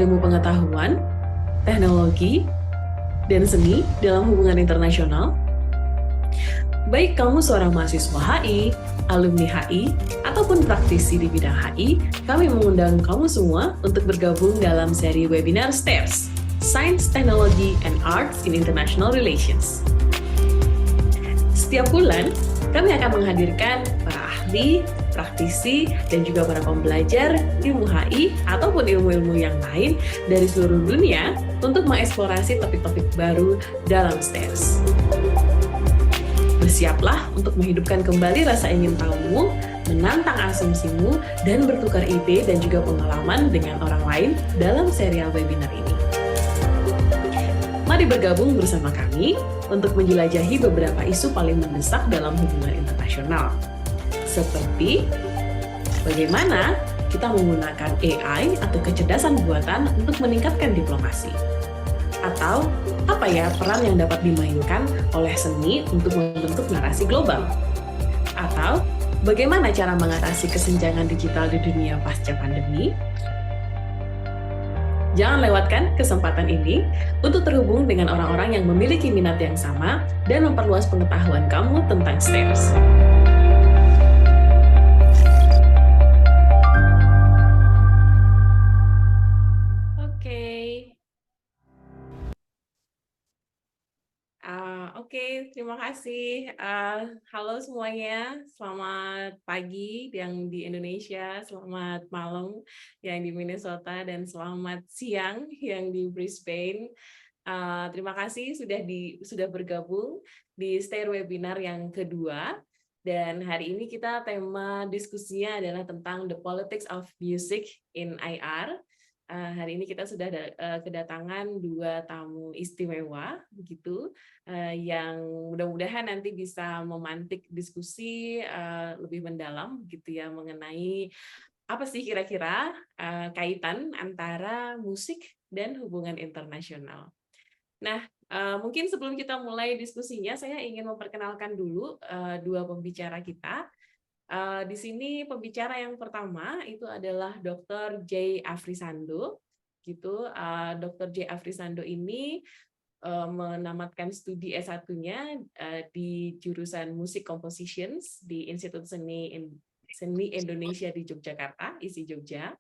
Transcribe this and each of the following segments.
ilmu pengetahuan, teknologi, dan seni dalam hubungan internasional. Baik kamu seorang mahasiswa HI, alumni HI, ataupun praktisi di bidang HI, kami mengundang kamu semua untuk bergabung dalam seri webinar STAIRS, Science, Technology, and Arts in International Relations. Setiap bulan, kami akan menghadirkan para ahli, praktisi, dan juga para pembelajar ilmu HI ataupun ilmu-ilmu yang lain dari seluruh dunia untuk mengeksplorasi topik-topik baru dalam STAIRS. Bersiaplah untuk menghidupkan kembali rasa ingin tahumu, menantang asumsimu, dan bertukar ide dan juga pengalaman dengan orang lain dalam serial webinar ini. Mari bergabung bersama kami untuk menjelajahi beberapa isu paling mendesak dalam hubungan internasional. Seperti bagaimana kita menggunakan AI atau kecerdasan buatan untuk meningkatkan diplomasi. Atau apa ya peran yang dapat dimainkan oleh seni untuk membentuk narasi global. Atau bagaimana cara mengatasi kesenjangan digital di dunia pasca pandemi. Jangan lewatkan kesempatan ini untuk terhubung dengan orang-orang yang memiliki minat yang sama dan memperluas pengetahuan kamu tentang STAIRS. Oke, terima kasih. Halo semuanya, selamat pagi yang di Indonesia, selamat malam yang di Minnesota, dan selamat siang yang di Brisbane. Terima kasih sudah bergabung di STAIR webinar yang kedua. Dan hari ini tema diskusinya adalah tentang the politics of music in IR. Hari ini kita sudah kedatangan dua tamu istimewa, begitu, yang mudah-mudahan nanti bisa memantik diskusi lebih mendalam, gitu ya, mengenai apa sih kira-kira kaitan antara musik dan hubungan internasional. Nah, mungkin sebelum kita mulai diskusinya, saya ingin memperkenalkan dulu dua pembicara kita. Di sini pembicara yang pertama itu adalah Dr. J. Afrisando, gitu. Dr. J. Afrisando ini menamatkan studi S1-nya di jurusan Music Compositions di Institut Seni Indonesia di Yogyakarta, ISI Jogja.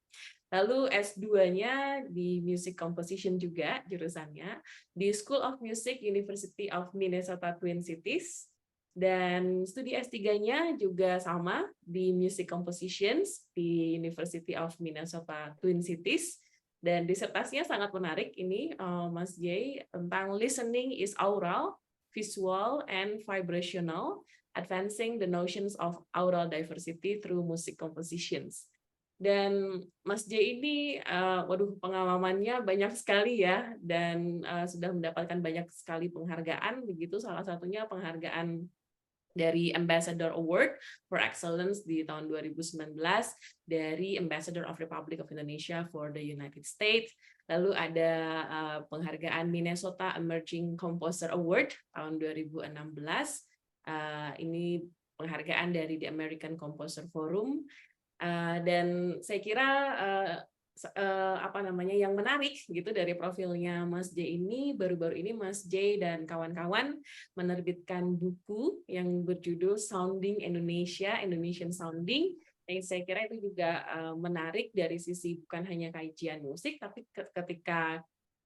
Lalu S2-nya di Music Composition juga jurusannya di School of Music University of Minnesota Twin Cities. Dan studi S3-nya juga sama di Music Compositions di University of Minnesota Twin Cities. Dan disertasinya sangat menarik ini, Mas J, tentang Listening is Aural, Visual, and Vibrational, Advancing the Notions of Aural Diversity through Music Compositions. Dan Mas J ini, pengalamannya banyak sekali ya, dan sudah mendapatkan banyak sekali penghargaan, begitu, salah satunya penghargaan dari Ambassador Award for Excellence di tahun 2019 dari Ambassador of Republic of Indonesia for the United States. Lalu ada penghargaan Minnesota Emerging Composer Award tahun 2016. Ini penghargaan dari The American Composer Forum. Dan saya kira yang menarik gitu dari profilnya Mas J ini, baru-baru ini Mas J dan kawan-kawan menerbitkan buku yang berjudul Sounding Indonesia, Indonesian Sounding. Yang saya kira itu juga menarik dari sisi bukan hanya kajian musik, tapi ketika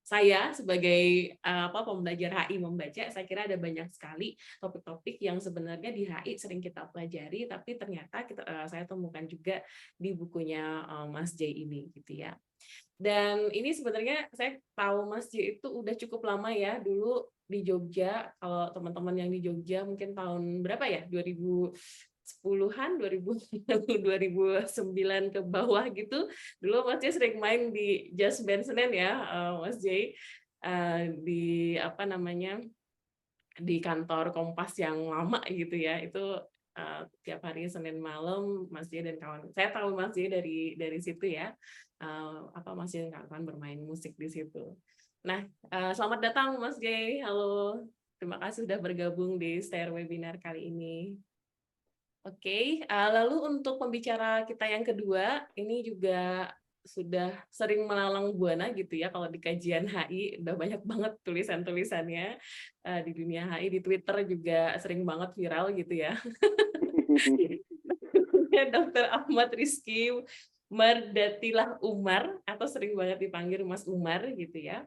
saya sebagai pembelajar HI membaca, saya kira ada banyak sekali topik-topik yang sebenarnya di HI sering kita pelajari, tapi ternyata saya temukan juga di bukunya Mas J ini, gitu ya. Dan ini sebenarnya saya tahu Mas J itu udah cukup lama ya, dulu di Jogja. Kalau teman-teman yang di Jogja mungkin tahun berapa ya, 2010-an, 2009 ke bawah gitu. Dulu Mas J sering main di Jazz Band Senen ya, Mas J, di di kantor Kompas yang lama gitu ya. Itu tiap hari Senin malam Mas J dan kawan. Saya tahu Mas J dari situ ya. Mas J dan kawan bermain musik di situ. Nah, selamat datang Mas J. Halo. Terima kasih sudah bergabung di STAIR webinar kali ini. Oke, lalu untuk pembicara kita yang kedua, ini juga sudah sering melalang buana gitu ya kalau di kajian HI, udah banyak banget tulisan-tulisannya di dunia HI, di Twitter juga sering banget viral gitu ya. Dr. Ahmad Rizky Mardatilah Umar, atau sering banget dipanggil Mas Umar gitu ya.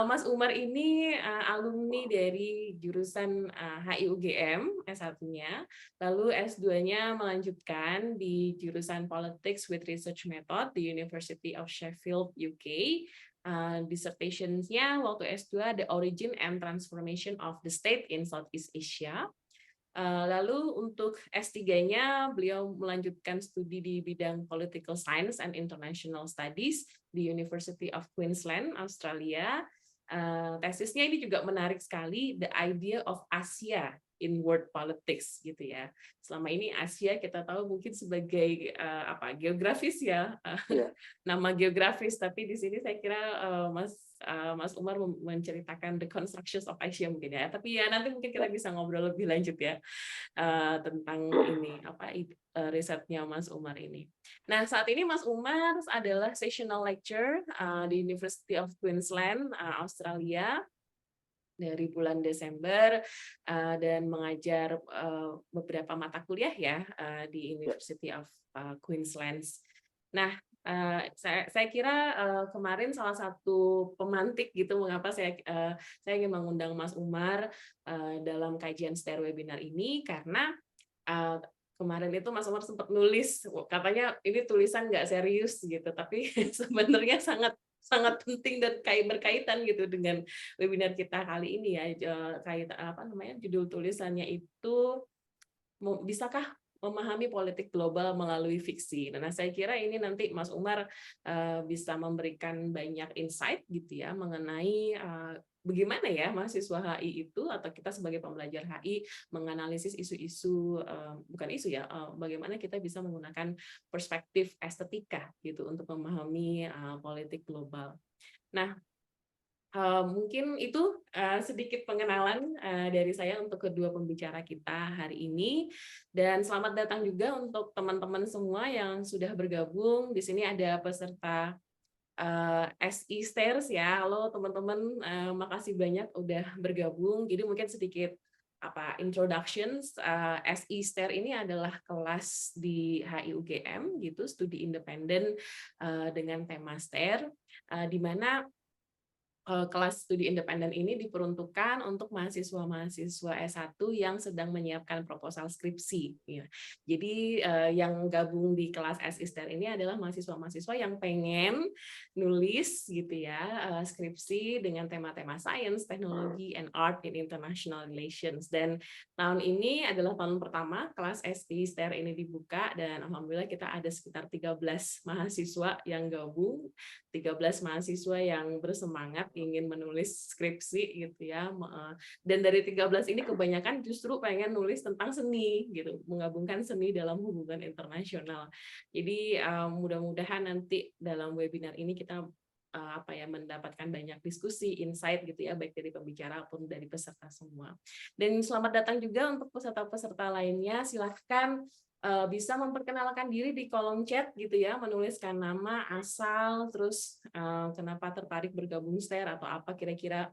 Mas Umar ini alumni dari jurusan HI UGM S1-nya, lalu S2-nya melanjutkan di jurusan Politics with Research Method di University of Sheffield, UK. Dissertation-nya waktu S2 The Origin and Transformation of the State in Southeast Asia. Lalu untuk S3-nya beliau melanjutkan studi di bidang Political Science and International Studies di University of Queensland, Australia. Tesisnya ini juga menarik sekali, The Idea of Asia in World Politics gitu ya. Selama ini Asia kita tahu mungkin sebagai geografis ya, nama geografis, tapi di sini saya kira Mas Umar menceritakan the constructions of Asia mungkin ya. Tapi ya nanti mungkin kita bisa ngobrol lebih lanjut ya tentang ini risetnya Mas Umar ini. Nah, saat ini Mas Umar adalah sessional lecturer di University of Queensland, Australia, dari bulan Desember dan mengajar beberapa mata kuliah ya di University of Queensland. Nah, saya kira kemarin salah satu pemantik gitu mengapa saya ingin mengundang Mas Umar dalam kajian STAIR webinar ini karena kemarin itu Mas Umar sempat nulis katanya ini tulisan nggak serius gitu, tapi sebenarnya sangat penting dan berkaitan gitu dengan webinar kita kali ini ya. Judul tulisannya itu bisakah memahami politik global melalui fiksi. Nah, saya kira ini nanti Mas Umar bisa memberikan banyak insight gitu ya mengenai bagaimana ya mahasiswa HI itu atau kita sebagai pembelajar HI menganalisis isu-isu, bukan isu ya, bagaimana kita bisa menggunakan perspektif estetika gitu untuk memahami politik global. Nah, mungkin itu sedikit pengenalan dari saya untuk kedua pembicara kita hari ini. Dan selamat datang juga untuk teman-teman semua yang sudah bergabung. Di sini ada peserta SI Stairs ya. Halo teman-teman, makasih banyak udah bergabung. Jadi mungkin sedikit introductions. SI Stair ini adalah kelas di HI UGM gitu, studi independen dengan tema STAIR, di mana kelas studi independen ini diperuntukkan untuk mahasiswa-mahasiswa S1 yang sedang menyiapkan proposal skripsi. Ya. Jadi yang gabung di kelas SI-STAIR ini adalah mahasiswa-mahasiswa yang pengen nulis gitu ya skripsi dengan tema-tema science, teknologi, and art in international relations. Dan tahun ini adalah tahun pertama kelas SI-STAIR ini dibuka dan alhamdulillah kita ada sekitar 13 mahasiswa yang gabung, 13 mahasiswa yang bersemangat ingin menulis skripsi gitu ya. Dan dari 13 ini kebanyakan justru pengen nulis tentang seni gitu, menggabungkan seni dalam hubungan internasional. Jadi mudah-mudahan nanti dalam webinar ini kita mendapatkan banyak diskusi, insight gitu ya, baik dari pembicara maupun dari peserta semua. Dan selamat datang juga untuk peserta-peserta lainnya. Silahkan bisa memperkenalkan diri di kolom chat gitu ya, menuliskan nama, asal, terus kenapa tertarik bergabung STAIR atau apa kira-kira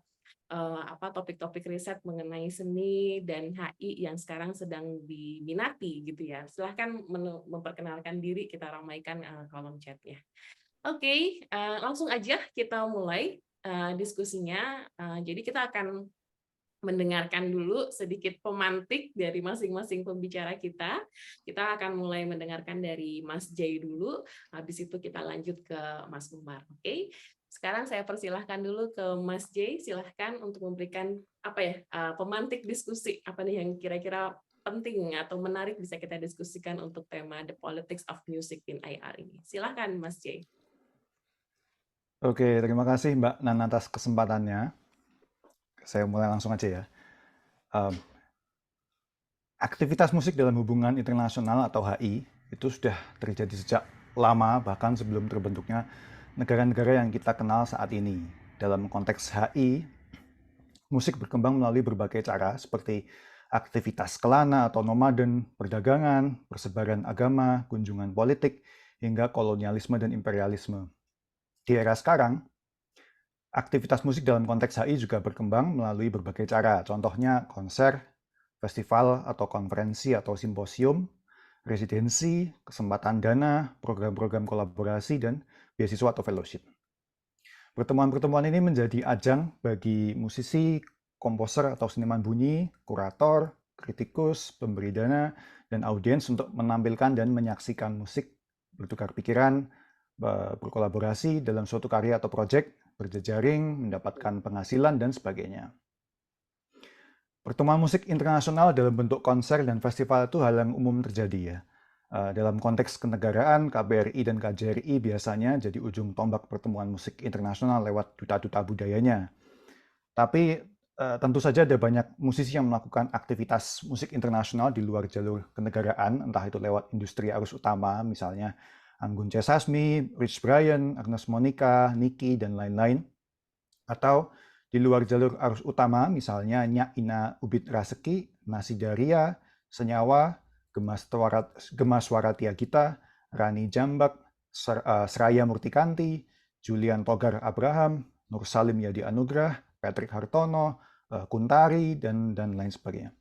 topik-topik riset mengenai seni dan HI yang sekarang sedang diminati gitu ya. Silahkan memperkenalkan diri, kita ramaikan kolom chatnya. Oke, langsung aja kita mulai diskusinya. Jadi kita akan mendengarkan dulu sedikit pemantik dari masing-masing pembicara kita. Kita akan mulai mendengarkan dari Mas Jay dulu, habis itu kita lanjut ke Mas Umar. Oke, sekarang saya persilahkan dulu ke Mas Jay, silahkan untuk memberikan pemantik diskusi apa nih yang kira-kira penting atau menarik bisa kita diskusikan untuk tema The Politics of Music in IR ini. Silahkan Mas Jay. Oke, terima kasih Mbak Nan atas kesempatannya. Saya mulai langsung aja ya. Aktivitas musik dalam hubungan internasional atau HI itu sudah terjadi sejak lama, bahkan sebelum terbentuknya negara-negara yang kita kenal saat ini. Dalam konteks HI, musik berkembang melalui berbagai cara seperti aktivitas kelana atau nomaden, perdagangan, persebaran agama, kunjungan politik, hingga kolonialisme dan imperialisme. Di era sekarang, aktivitas musik dalam konteks HI juga berkembang melalui berbagai cara, contohnya konser, festival atau konferensi atau simposium, residensi, kesempatan dana, program-program kolaborasi, dan beasiswa atau fellowship. Pertemuan-pertemuan ini menjadi ajang bagi musisi, komposer atau seniman bunyi, kurator, kritikus, pemberi dana, dan audiens untuk menampilkan dan menyaksikan musik, bertukar pikiran, berkolaborasi dalam suatu karya atau proyek, berjejaring, mendapatkan penghasilan, dan sebagainya. Pertemuan musik internasional dalam bentuk konser dan festival itu hal yang umum terjadi ya. Dalam konteks kenegaraan, KBRI dan KJRI biasanya jadi ujung tombak pertemuan musik internasional lewat duta-duta budayanya. Tapi tentu saja ada banyak musisi yang melakukan aktivitas musik internasional di luar jalur kenegaraan, entah itu lewat industri arus utama, misalnya Anggun C. Sasmi, Rich Brian, Agnes Monica, Niki, dan lain-lain. Atau di luar jalur arus utama, misalnya Nyak Ina Ubit Raseki, Nasidaria, Senyawa, Gemas Waratia Gita, Rani Jambak, Seraya Murtikanti, Julian Togar Abraham, Nur Salim Yadi Anugrah, Patrick Hartono, Kuntari, dan lain sebagainya.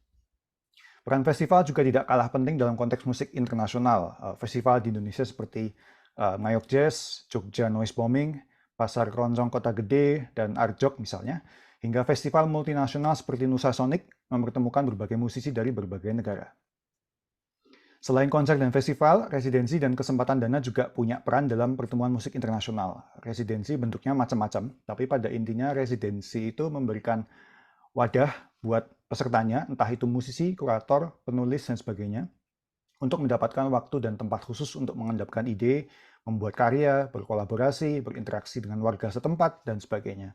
Peran festival juga tidak kalah penting dalam konteks musik internasional. Festival di Indonesia seperti Mayok Jazz, Jogja Noise Bombing, Pasar Keroncong Kota Gede, dan Arjok misalnya, hingga festival multinasional seperti Nusa Sonic mempertemukan berbagai musisi dari berbagai negara. Selain konser dan festival, residensi dan kesempatan dana juga punya peran dalam pertemuan musik internasional. Residensi bentuknya macam-macam, tapi pada intinya residensi itu memberikan wadah buat pesertanya, entah itu musisi, kurator, penulis, dan sebagainya, untuk mendapatkan waktu dan tempat khusus untuk mengendapkan ide, membuat karya, berkolaborasi, berinteraksi dengan warga setempat, dan sebagainya.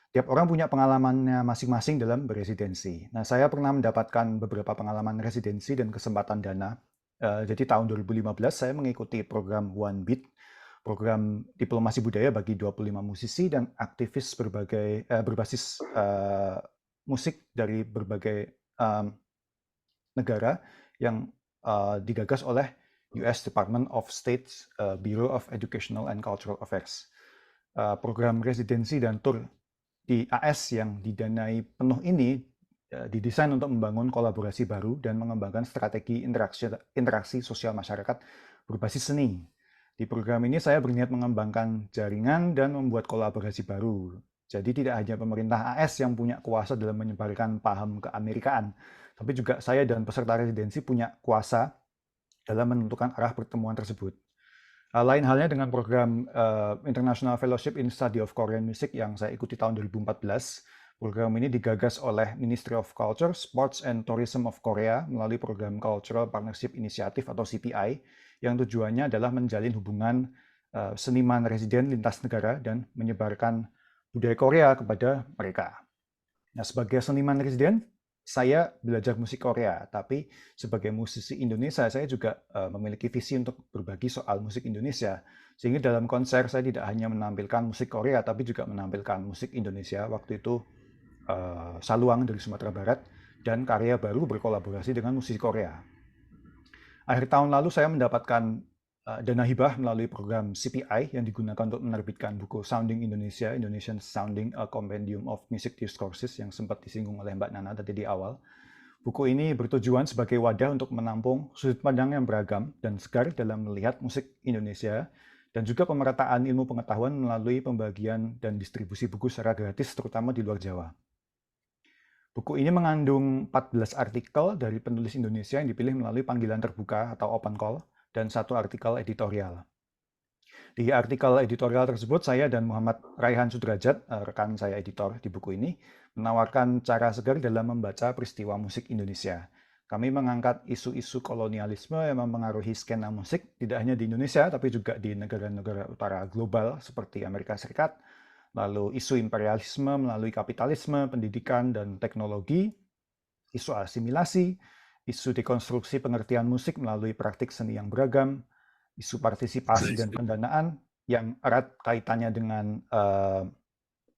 Tiap orang punya pengalamannya masing-masing dalam beresidensi. Nah, saya pernah mendapatkan beberapa pengalaman residensi dan kesempatan dana. Jadi tahun 2015 saya mengikuti program One Beat, program diplomasi budaya bagi 25 musisi dan aktivis berbasis musik dari berbagai negara yang digagas oleh US Department of State's Bureau of Educational and Cultural Affairs. Program residensi dan tur di AS yang didanai penuh ini didesain untuk membangun kolaborasi baru dan mengembangkan strategi interaksi sosial masyarakat berbasis seni. Di program ini saya berniat mengembangkan jaringan dan membuat kolaborasi baru. Jadi tidak hanya pemerintah AS yang punya kuasa dalam menyebarkan paham keamerikaan, tapi juga saya dan peserta residensi punya kuasa dalam menentukan arah pertemuan tersebut. Lain halnya dengan program International Fellowship in Study of Korean Music yang saya ikuti tahun 2014. Program ini digagas oleh Ministry of Culture, Sports and Tourism of Korea melalui program Cultural Partnership Initiative atau CPI yang tujuannya adalah menjalin hubungan seniman residen lintas negara dan menyebarkan budaya Korea kepada mereka. Nah, sebagai seniman residen, saya belajar musik Korea, tapi sebagai musisi Indonesia, saya juga memiliki visi untuk berbagi soal musik Indonesia. Sehingga dalam konser saya tidak hanya menampilkan musik Korea, tapi juga menampilkan musik Indonesia. Waktu itu Saluang dari Sumatera Barat, dan karya baru berkolaborasi dengan musisi Korea. Akhir tahun lalu saya mendapatkan dana hibah melalui program CPI yang digunakan untuk menerbitkan buku Sounding Indonesia, Indonesian Sounding, A Compendium of Music Discourses yang sempat disinggung oleh Mbak Nana tadi di awal. Buku ini bertujuan sebagai wadah untuk menampung sudut pandang yang beragam dan segar dalam melihat musik Indonesia dan juga pemerataan ilmu pengetahuan melalui pembagian dan distribusi buku secara gratis terutama di luar Jawa. Buku ini mengandung 14 artikel dari penulis Indonesia yang dipilih melalui panggilan terbuka atau open call dan satu artikel editorial. Di artikel editorial tersebut, saya dan Muhammad Raihan Sudrajat, rekan saya editor di buku ini, menawarkan cara segar dalam membaca peristiwa musik Indonesia. Kami mengangkat isu-isu kolonialisme yang mempengaruhi skena musik, tidak hanya di Indonesia, tapi juga di negara-negara utara global seperti Amerika Serikat, lalu isu imperialisme melalui kapitalisme, pendidikan, dan teknologi, isu asimilasi, isu dekonstruksi pengertian musik melalui praktik seni yang beragam, isu partisipasi dan pendanaan yang erat kaitannya dengan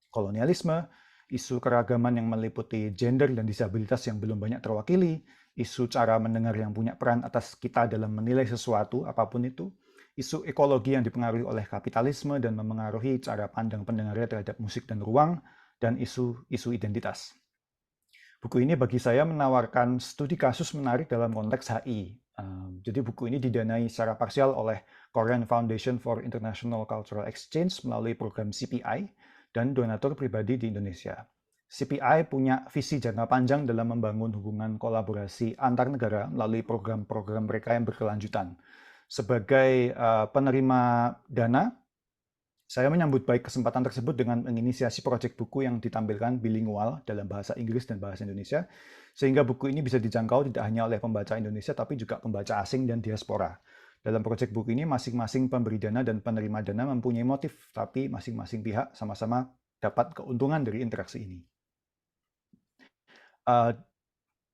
kolonialisme, isu keragaman yang meliputi gender dan disabilitas yang belum banyak terwakili, isu cara mendengar yang punya peran atas kita dalam menilai sesuatu, apapun itu, isu ekologi yang dipengaruhi oleh kapitalisme dan memengaruhi cara pandang pendengarnya terhadap musik dan ruang, dan isu identitas. Buku ini bagi saya menawarkan studi kasus menarik dalam konteks HI. Jadi buku ini didanai secara parsial oleh Korean Foundation for International Cultural Exchange melalui program CPI dan donatur pribadi di Indonesia. CPI punya visi jangka panjang dalam membangun hubungan kolaborasi antar negara melalui program-program mereka yang berkelanjutan. Sebagai penerima dana, saya menyambut baik kesempatan tersebut dengan menginisiasi proyek buku yang ditampilkan bilingual dalam bahasa Inggris dan bahasa Indonesia, sehingga buku ini bisa dijangkau tidak hanya oleh pembaca Indonesia, tapi juga pembaca asing dan diaspora. Dalam proyek buku ini, masing-masing pemberi dana dan penerima dana mempunyai motif, tapi masing-masing pihak sama-sama dapat keuntungan dari interaksi ini.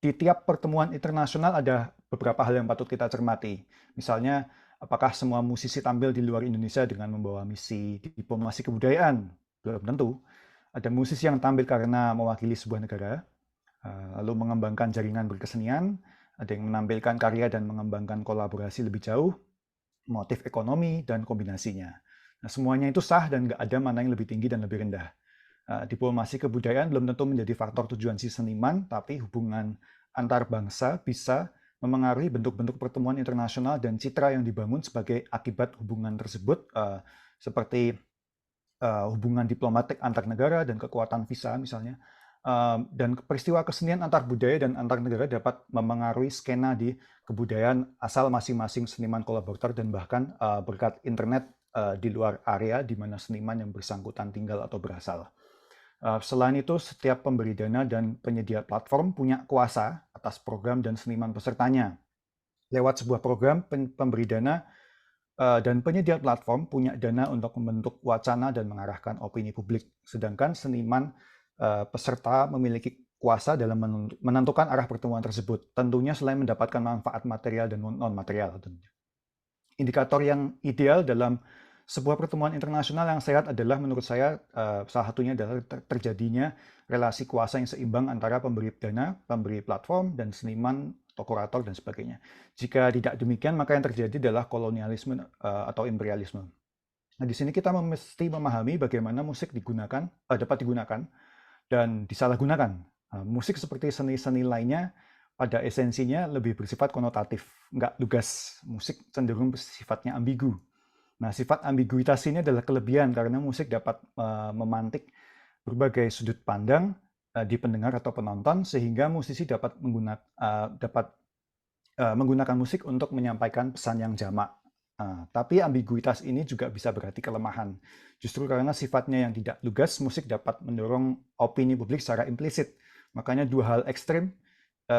Di tiap pertemuan internasional ada beberapa hal yang patut kita cermati. Misalnya, apakah semua musisi tampil di luar Indonesia dengan membawa misi diplomasi kebudayaan? Belum tentu. Ada musisi yang tampil karena mewakili sebuah negara, lalu mengembangkan jaringan berkesenian, ada yang menampilkan karya dan mengembangkan kolaborasi lebih jauh, motif ekonomi, dan kombinasinya. Nah, semuanya itu sah dan nggak ada mana yang lebih tinggi dan lebih rendah. Diplomasi kebudayaan belum tentu menjadi faktor tujuan si seniman, tapi hubungan antar bangsa bisa memengaruhi bentuk-bentuk pertemuan internasional dan citra yang dibangun sebagai akibat hubungan tersebut, seperti hubungan diplomatik antar negara dan kekuatan visa misalnya. Dan peristiwa kesenian antar budaya dan antar negara dapat memengaruhi skena di kebudayaan asal masing-masing seniman kolaborator dan bahkan berkat internet di luar area di mana seniman yang bersangkutan tinggal atau berasal. Selain itu, setiap pemberi dana dan penyedia platform punya kuasa atas program dan seniman pesertanya. Lewat sebuah program, pemberi dana dan penyedia platform punya dana untuk membentuk wacana dan mengarahkan opini publik. Sedangkan seniman peserta memiliki kuasa dalam menentukan arah pertemuan tersebut. Tentunya selain mendapatkan manfaat material dan non-material. Indikator yang ideal dalam sebuah pertemuan internasional yang sehat adalah menurut saya salah satunya adalah terjadinya relasi kuasa yang seimbang antara pemberi dana, pemberi platform, dan seniman atau kurator dan sebagainya. Jika tidak demikian, maka yang terjadi adalah kolonialisme atau imperialisme. Nah, di sini kita mesti memahami bagaimana musik dapat digunakan dan disalahgunakan. Musik seperti seni-seni lainnya pada esensinya lebih bersifat konotatif, nggak lugas. Musik cenderung sifatnya ambigu. Nah, sifat ambiguitas ini adalah kelebihan karena musik dapat memantik berbagai sudut pandang di pendengar atau penonton, sehingga musisi dapat menggunakan musik untuk menyampaikan pesan yang jamak. Tapi ambiguitas ini juga bisa berarti kelemahan. Justru karena sifatnya yang tidak lugas, musik dapat mendorong opini publik secara implisit. Makanya dua hal ekstrim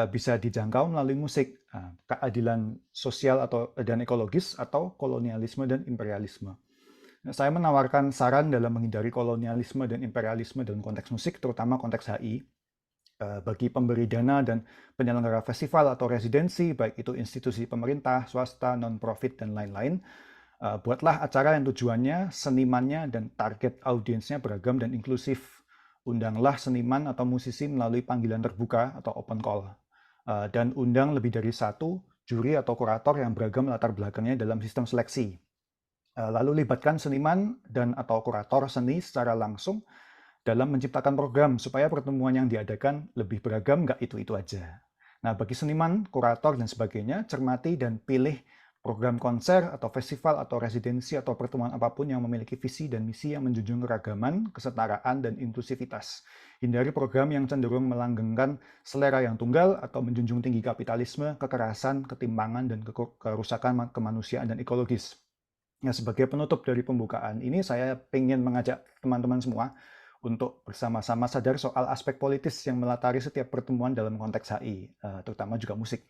bisa dijangkau melalui musik, keadilan sosial dan ekologis atau kolonialisme dan imperialisme. Nah, saya menawarkan saran dalam menghindari kolonialisme dan imperialisme dalam konteks musik, terutama konteks HI, bagi pemberi dana dan penyelenggara festival atau residensi, baik itu institusi pemerintah, swasta, non-profit, dan lain-lain. Buatlah acara yang tujuannya, senimannya, dan target audiensnya beragam dan inklusif. Undanglah seniman atau musisi melalui panggilan terbuka atau open call. Dan undang lebih dari satu juri atau kurator yang beragam latar belakangnya dalam sistem seleksi. Lalu libatkan seniman dan atau kurator seni secara langsung dalam menciptakan program supaya pertemuan yang diadakan lebih beragam, nggak itu-itu aja. Nah, bagi seniman, kurator, dan sebagainya, cermati dan pilih program konser atau festival atau residensi atau pertemuan apapun yang memiliki visi dan misi yang menjunjung keragaman, kesetaraan, dan inklusivitas. Hindari program yang cenderung melanggengkan selera yang tunggal atau menjunjung tinggi kapitalisme, kekerasan, ketimpangan, dan kerusakan kemanusiaan dan ekologis. Nah, sebagai penutup dari pembukaan ini, saya ingin mengajak teman-teman semua untuk bersama-sama sadar soal aspek politis yang melatari setiap pertemuan dalam konteks HI, terutama juga musik.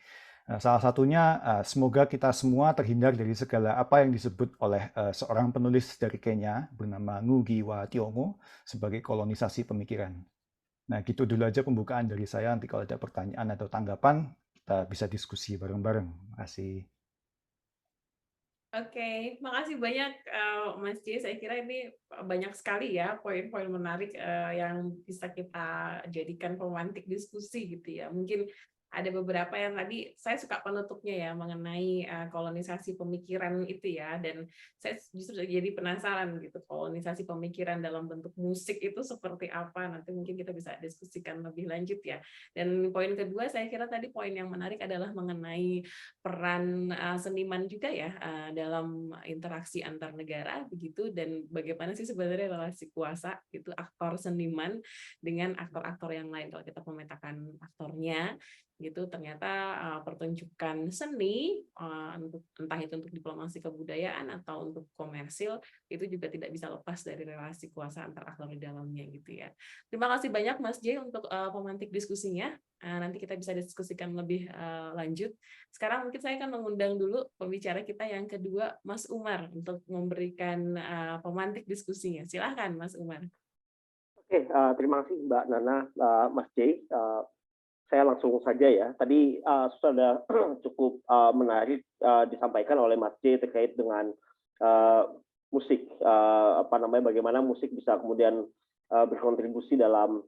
Salah satunya, semoga kita semua terhindar dari segala apa yang disebut oleh seorang penulis dari Kenya bernama Ngugi wa Thiong'o sebagai kolonisasi pemikiran. Nah, gitu dulu aja pembukaan dari saya. Nanti kalau ada pertanyaan atau tanggapan, kita bisa diskusi bareng-bareng. Terima kasih. Oke, makasih banyak Mas J. Saya kira ini banyak sekali ya poin-poin menarik yang bisa kita jadikan pemantik diskusi gitu ya. Mungkin ada beberapa yang tadi saya suka penutupnya ya mengenai kolonisasi pemikiran itu ya, dan saya justru jadi penasaran gitu kolonisasi pemikiran dalam bentuk musik itu seperti apa, nanti mungkin kita bisa diskusikan lebih lanjut ya. Dan poin kedua saya kira tadi poin yang menarik adalah mengenai peran seniman juga ya dalam interaksi antar negara begitu, dan bagaimana sih sebenarnya relasi kuasa itu aktor seniman dengan aktor-aktor yang lain. Kalau kita memetakan aktornya gitu, ternyata pertunjukan seni entah itu untuk diplomasi kebudayaan atau untuk komersil itu juga tidak bisa lepas dari relasi kuasa antar aktor di dalamnya gitu ya. Terima kasih banyak Mas J untuk pemantik diskusinya. Nanti kita bisa diskusikan lebih lanjut. Sekarang mungkin saya akan mengundang dulu pembicara kita yang kedua, Mas Umar, untuk memberikan pemantik diskusinya. Silahkan Mas Umar. Oke, terima kasih Mbak Nana, Mas J. Saya langsung saja ya. Tadi sudah cukup menarik disampaikan oleh Mas J terkait dengan musik, bagaimana musik bisa kemudian berkontribusi dalam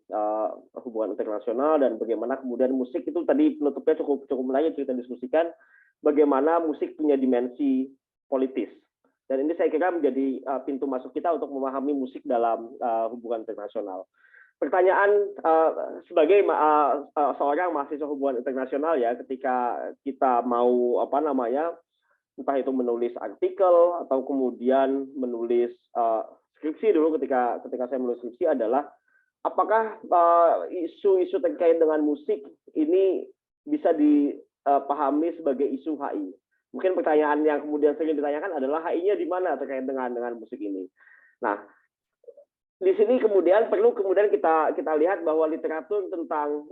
hubungan internasional, dan bagaimana kemudian musik itu tadi penutupnya cukup menarik kita diskusikan bagaimana musik punya dimensi politis. Dan ini saya kira menjadi pintu masuk kita untuk memahami musik dalam hubungan internasional. Pertanyaan sebagai seorang mahasiswa hubungan internasional ya, ketika kita mau entah itu menulis artikel atau kemudian menulis skripsi dulu, ketika saya menulis skripsi adalah apakah isu-isu terkait dengan musik ini bisa dipahami sebagai isu HI. Mungkin pertanyaan yang kemudian sering ditanyakan adalah HI-nya di mana terkait dengan musik ini. Nah, di sini kemudian perlu kita lihat bahwa literatur tentang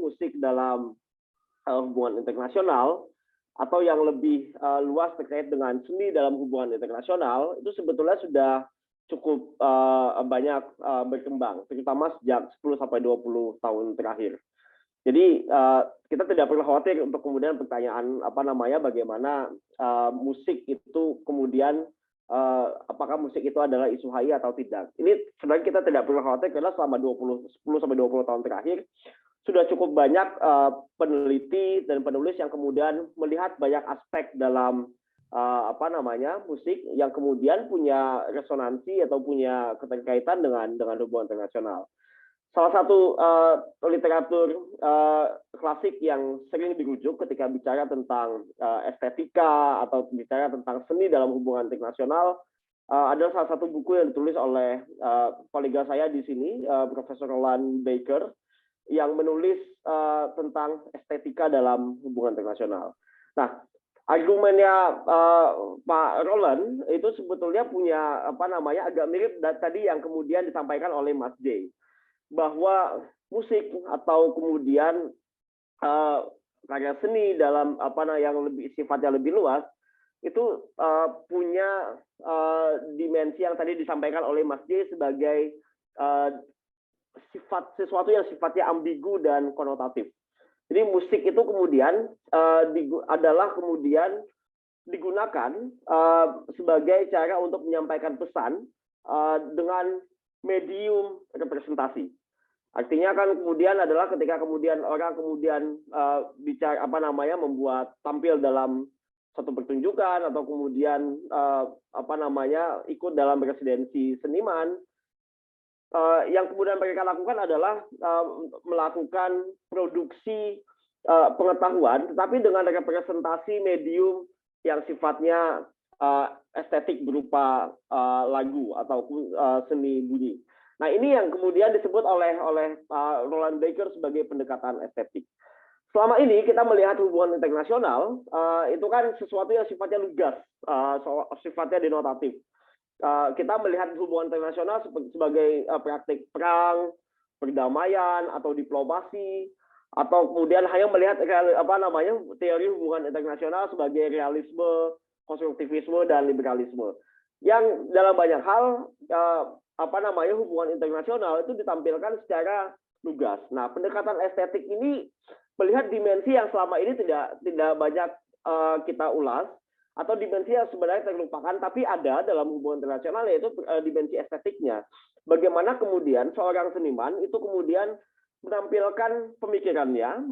musik dalam hubungan internasional atau yang lebih luas terkait dengan seni dalam hubungan internasional itu sebetulnya sudah cukup banyak berkembang, terutama sejak 10 sampai 20 tahun terakhir. Jadi kita tidak perlu khawatir untuk kemudian pertanyaan bagaimana musik itu kemudian apakah musik itu adalah isu HI atau tidak. Ini sebenarnya kita tidak perlu khawatir karena selama 10 sampai 20 tahun terakhir sudah cukup banyak peneliti dan penulis yang kemudian melihat banyak aspek dalam musik yang kemudian punya resonansi atau punya keterkaitan dengan hubungan internasional. Salah satu literatur klasik yang sering dirujuk ketika bicara tentang estetika atau bicara tentang seni dalam hubungan internasional adalah salah satu buku yang ditulis oleh kolega saya di sini, Profesor Roland Baker, yang menulis tentang estetika dalam hubungan internasional. Nah, argumennya Pak Roland itu sebetulnya punya agak mirip tadi yang kemudian disampaikan oleh Mas J, bahwa musik atau kemudian karya seni dalam yang lebih sifatnya lebih luas itu punya dimensi yang tadi disampaikan oleh Mas J sebagai sesuatu yang sifatnya ambigu dan konotatif. Jadi musik itu kemudian adalah kemudian digunakan sebagai cara untuk menyampaikan pesan dengan medium representasi. Artinya kan kemudian adalah ketika kemudian orang kemudian bicara membuat tampil dalam satu pertunjukan atau kemudian ikut dalam residensi seniman, yang kemudian mereka lakukan adalah melakukan produksi pengetahuan, tetapi dengan representasi medium yang sifatnya estetik berupa lagu atau seni bunyi. Nah, ini yang kemudian disebut oleh Roland Baker sebagai pendekatan estetik. Selama ini kita melihat hubungan internasional itu kan sesuatu yang sifatnya lugas, sifatnya denotatif. Kita melihat hubungan internasional sebagai praktik perang, perdamaian atau diplomasi, atau kemudian hanya melihat teori hubungan internasional sebagai realisme, konstruktivisme dan liberalisme. Yang dalam banyak hal hubungan internasional itu ditampilkan secara lugas. Nah, pendekatan estetik ini melihat dimensi yang selama ini tidak banyak kita ulas, atau dimensi yang sebenarnya terlupakan tapi ada dalam hubungan internasional, yaitu dimensi estetiknya. Bagaimana kemudian seorang seniman itu kemudian menampilkan pemikirannya,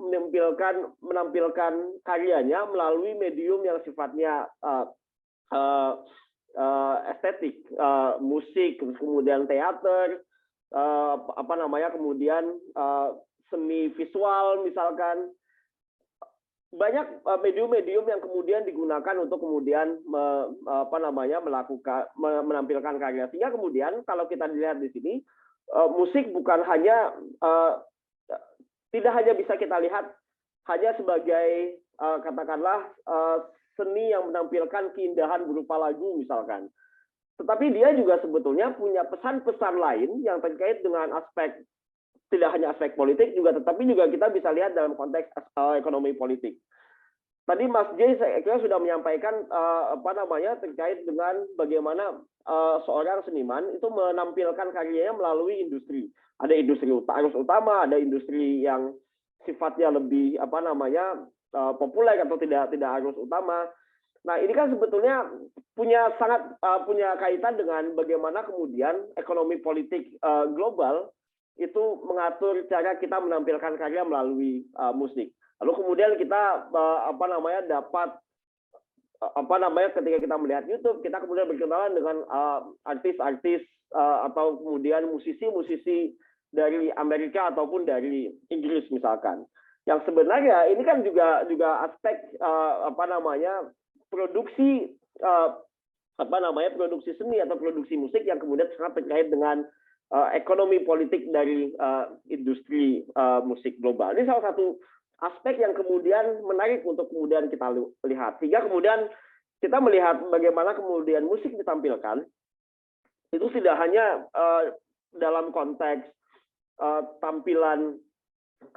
menampilkan karyanya melalui medium yang sifatnya estetik, musik, kemudian teater, kemudian seni visual misalkan. Banyak medium-medium yang kemudian digunakan untuk kemudian menampilkan karya. Sehingga kemudian kalau kita lihat di sini, musik bukan hanya tidak hanya bisa kita lihat hanya sebagai katakanlah seni yang menampilkan keindahan berupa lagu misalkan. Tetapi dia juga sebetulnya punya pesan-pesan lain yang terkait dengan aspek, tidak hanya aspek politik juga, tetapi juga kita bisa lihat dalam konteks ekonomi politik. Tadi Mas J saya kira sudah menyampaikan terkait dengan bagaimana seorang seniman itu menampilkan karyanya melalui industri. Ada industri arus utama, ada industri yang sifatnya lebih populer atau tidak arus utama. Nah, ini kan sebetulnya punya kaitan dengan bagaimana kemudian ekonomi politik global itu mengatur cara kita menampilkan karya melalui musik. Lalu kemudian kita dapat ketika kita melihat YouTube, kita kemudian berkenalan dengan artis-artis atau kemudian musisi-musisi dari Amerika ataupun dari Inggris misalkan. Yang sebenarnya ini kan juga aspek produksi produksi seni atau produksi musik yang kemudian sangat terkait dengan ekonomi politik dari industri musik global. Ini salah satu aspek yang kemudian menarik untuk kemudian kita lihat. Sehingga kemudian kita melihat bagaimana kemudian musik ditampilkan, itu tidak hanya dalam konteks tampilan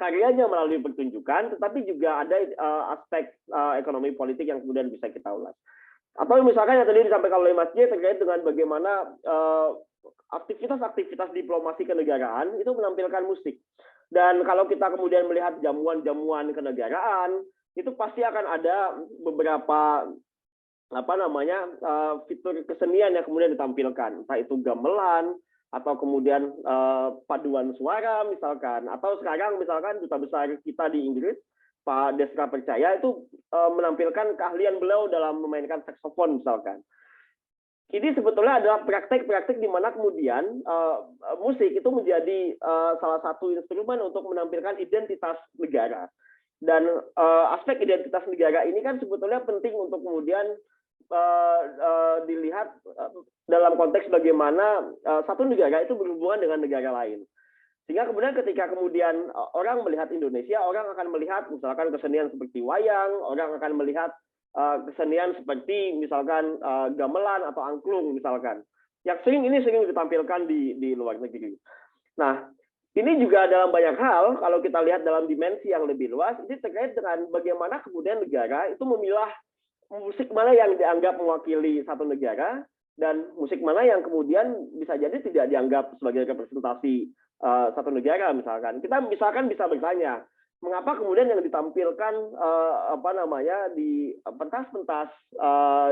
karyanya melalui pertunjukan, tetapi juga ada aspek ekonomi politik yang kemudian bisa kita ulas. Atau misalkan yang tadi disampaikan oleh Mas J terkait dengan bagaimana aktivitas-aktivitas diplomasi kenegaraan itu menampilkan musik. Dan kalau kita kemudian melihat jamuan-jamuan kenegaraan, itu pasti akan ada beberapa fitur kesenian yang kemudian ditampilkan, entah itu gamelan atau kemudian paduan suara misalkan, atau sekarang misalkan duta besar kita di Inggris Pak Desra Percaya itu menampilkan keahlian beliau dalam memainkan saksofon misalkan. Ini sebetulnya adalah praktek-praktek di mana kemudian musik itu menjadi salah satu instrumen untuk menampilkan identitas negara. Dan aspek identitas negara ini kan sebetulnya penting untuk kemudian dilihat dalam konteks bagaimana satu negara itu berhubungan dengan negara lain. Sehingga kemudian ketika kemudian orang melihat Indonesia, orang akan melihat misalkan kesenian seperti wayang, orang akan melihat kesenian seperti misalkan gamelan atau angklung misalkan, yang sering ditampilkan di luar negeri. Nah, ini juga dalam banyak hal kalau kita lihat dalam dimensi yang lebih luas, ini terkait dengan bagaimana kemudian negara itu memilah musik mana yang dianggap mewakili satu negara dan musik mana yang kemudian bisa jadi tidak dianggap sebagai representasi satu negara misalkan. Kita misalkan bisa bertanya, mengapa kemudian yang ditampilkan di pentas-pentas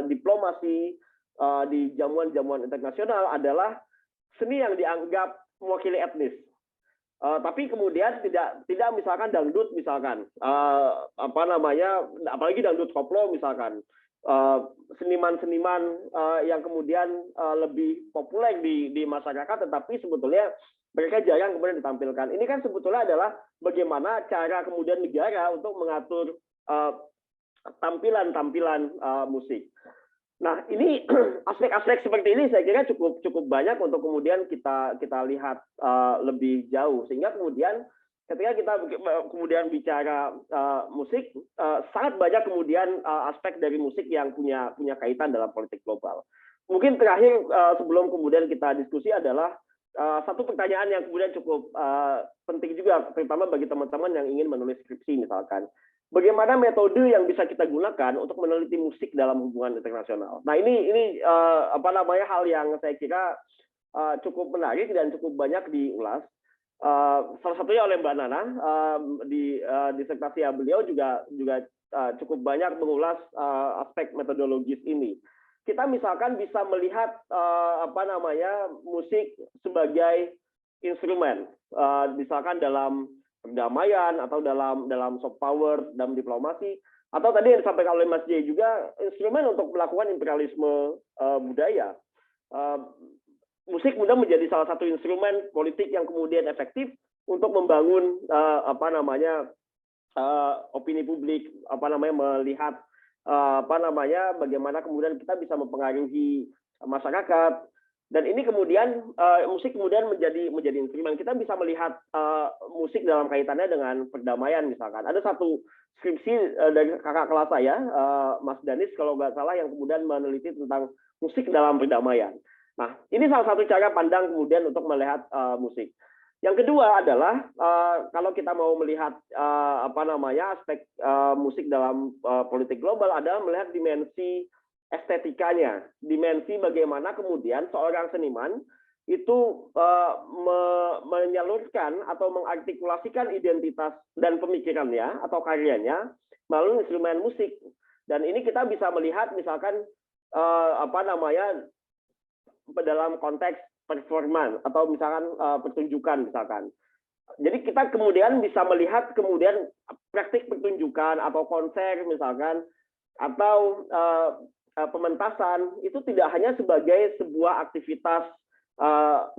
diplomasi di jamuan-jamuan internasional adalah seni yang dianggap mewakili etnis, tapi kemudian tidak misalkan dangdut misalkan, apalagi dangdut koplo misalkan, seniman-seniman yang kemudian lebih populer di masyarakat, tetapi sebetulnya mereka jarang kemudian ditampilkan. Ini kan sebetulnya adalah bagaimana cara kemudian negara untuk mengatur tampilan-tampilan musik. Nah, ini aspek-aspek seperti ini saya kira cukup banyak untuk kemudian kita lihat lebih jauh, sehingga kemudian ketika kita kemudian bicara musik, sangat banyak kemudian aspek dari musik yang punya kaitan dalam politik global. Mungkin terakhir sebelum kemudian kita diskusi adalah satu pertanyaan yang kemudian cukup penting juga, terutama bagi teman-teman yang ingin menulis skripsi misalkan. Bagaimana metode yang bisa kita gunakan untuk meneliti musik dalam hubungan internasional? Nah, ini hal yang saya kira cukup menarik dan cukup banyak diulas. Salah satunya oleh Mbak Nana di disertasi beliau juga cukup banyak mengulas aspek metodologis ini. Kita misalkan bisa melihat musik sebagai instrumen, misalkan dalam perdamaian atau dalam soft power, dalam diplomasi, atau tadi yang disampaikan oleh Mas J juga instrumen untuk melakukan imperialisme budaya. Musik kemudian menjadi salah satu instrumen politik yang kemudian efektif untuk membangun opini publik, melihat bagaimana kemudian kita bisa mempengaruhi masyarakat. Dan ini kemudian musik kemudian menjadi instrumen. Kita bisa melihat musik dalam kaitannya dengan perdamaian misalkan. Ada satu skripsi dari kakak kelas saya, Mas Danis kalau nggak salah, yang kemudian meneliti tentang musik dalam perdamaian. Nah, ini salah satu cara pandang kemudian untuk melihat musik. Yang kedua adalah kalau kita mau melihat aspek musik dalam politik global adalah melihat dimensi estetikanya, dimensi bagaimana kemudian seorang seniman itu menyalurkan atau mengartikulasikan identitas dan pemikirannya atau karyanya melalui instrumen musik. Dan ini kita bisa melihat misalkan dalam konteks performan atau misalkan pertunjukan misalkan. Jadi kita kemudian bisa melihat kemudian praktik pertunjukan atau konser misalkan atau pementasan itu tidak hanya sebagai sebuah aktivitas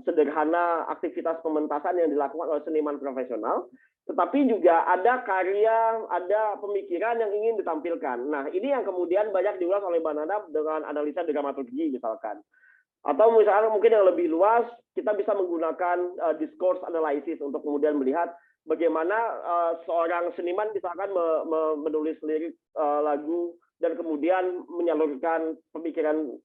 sederhana, aktivitas pementasan yang dilakukan oleh seniman profesional, tetapi juga ada karya, ada pemikiran yang ingin ditampilkan. Nah, ini yang kemudian banyak diulas oleh Mbak Nana dengan analisa dramaturgi misalkan. Atau misalnya mungkin yang lebih luas, kita bisa menggunakan discourse analysis untuk kemudian melihat bagaimana seorang seniman misalkan menulis lirik lagu dan kemudian menyalurkan pemikiran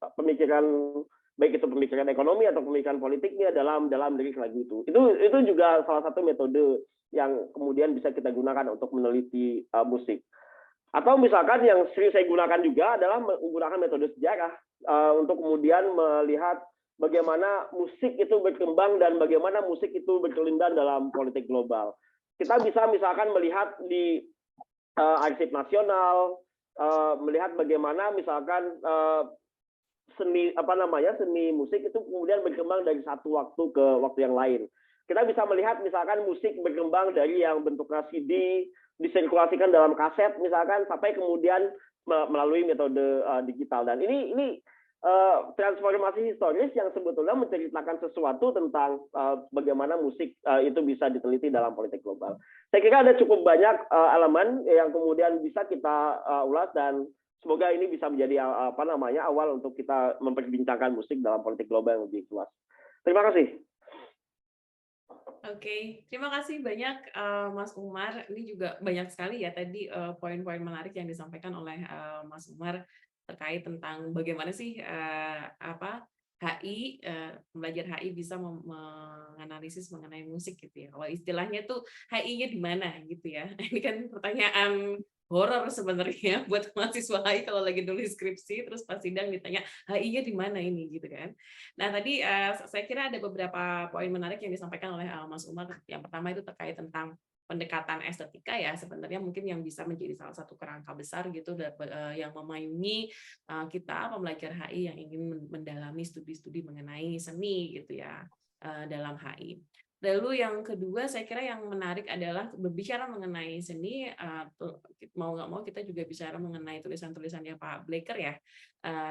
baik itu pemikiran ekonomi atau pemikiran politiknya dalam lirik lagu itu. Itu juga salah satu metode yang kemudian bisa kita gunakan untuk meneliti musik. Atau misalkan yang sering saya gunakan juga adalah menggunakan metode sejarah untuk kemudian melihat bagaimana musik itu berkembang dan bagaimana musik itu berkelindan dalam politik global. Kita bisa misalkan melihat di arsip nasional, melihat bagaimana misalkan seni musik itu kemudian berkembang dari satu waktu ke waktu yang lain. Kita bisa melihat misalkan musik berkembang dari yang bentuknya CD, disirkulasikan dalam kaset misalkan sampai kemudian melalui metode digital. Dan ini transformasi historis yang sebetulnya menceritakan sesuatu tentang bagaimana musik itu bisa diteliti dalam politik global. Saya kira ada cukup banyak elemen yang kemudian bisa kita ulas dan semoga ini bisa menjadi awal untuk kita memperbincangkan musik dalam politik global yang lebih luas. Terima kasih. Oke, terima kasih banyak Mas Umar. Ini juga banyak sekali ya tadi poin-poin menarik yang disampaikan oleh Mas Umar terkait tentang bagaimana sih HI belajar HI bisa menganalisis mengenai musik gitu ya. Kalau istilahnya tuh HI-nya di mana gitu ya. Ini kan pertanyaan horor sebenarnya buat mahasiswa HI kalau lagi nulis skripsi terus pas sidang ditanya HI-nya di mana ini gitu kan. Nah, tadi saya kira ada beberapa poin menarik yang disampaikan oleh Mas Umar. Yang pertama itu terkait tentang pendekatan estetika ya, sebenarnya mungkin yang bisa menjadi salah satu kerangka besar gitu yang memayungi kita pembelajar HI yang ingin mendalami studi-studi mengenai seni gitu ya dalam HI. Lalu yang kedua saya kira yang menarik adalah berbicara mengenai seni, mau nggak mau kita juga bicara mengenai tulisan-tulisannya Pak Bleker ya,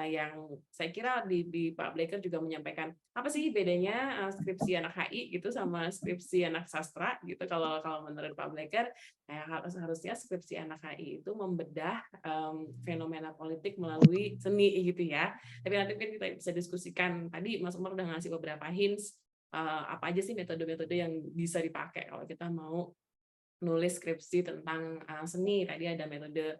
yang saya kira di Pak Bleker juga menyampaikan apa sih bedanya skripsi anak HI gitu sama skripsi anak sastra gitu. Kalau menurut Pak Bleker harusnya skripsi anak HI itu membedah fenomena politik melalui seni gitu ya. Tapi nanti kita bisa diskusikan, tadi Mas Umar udah ngasih beberapa hints apa aja sih metode-metode yang bisa dipakai kalau kita mau nulis skripsi tentang seni. Tadi ada metode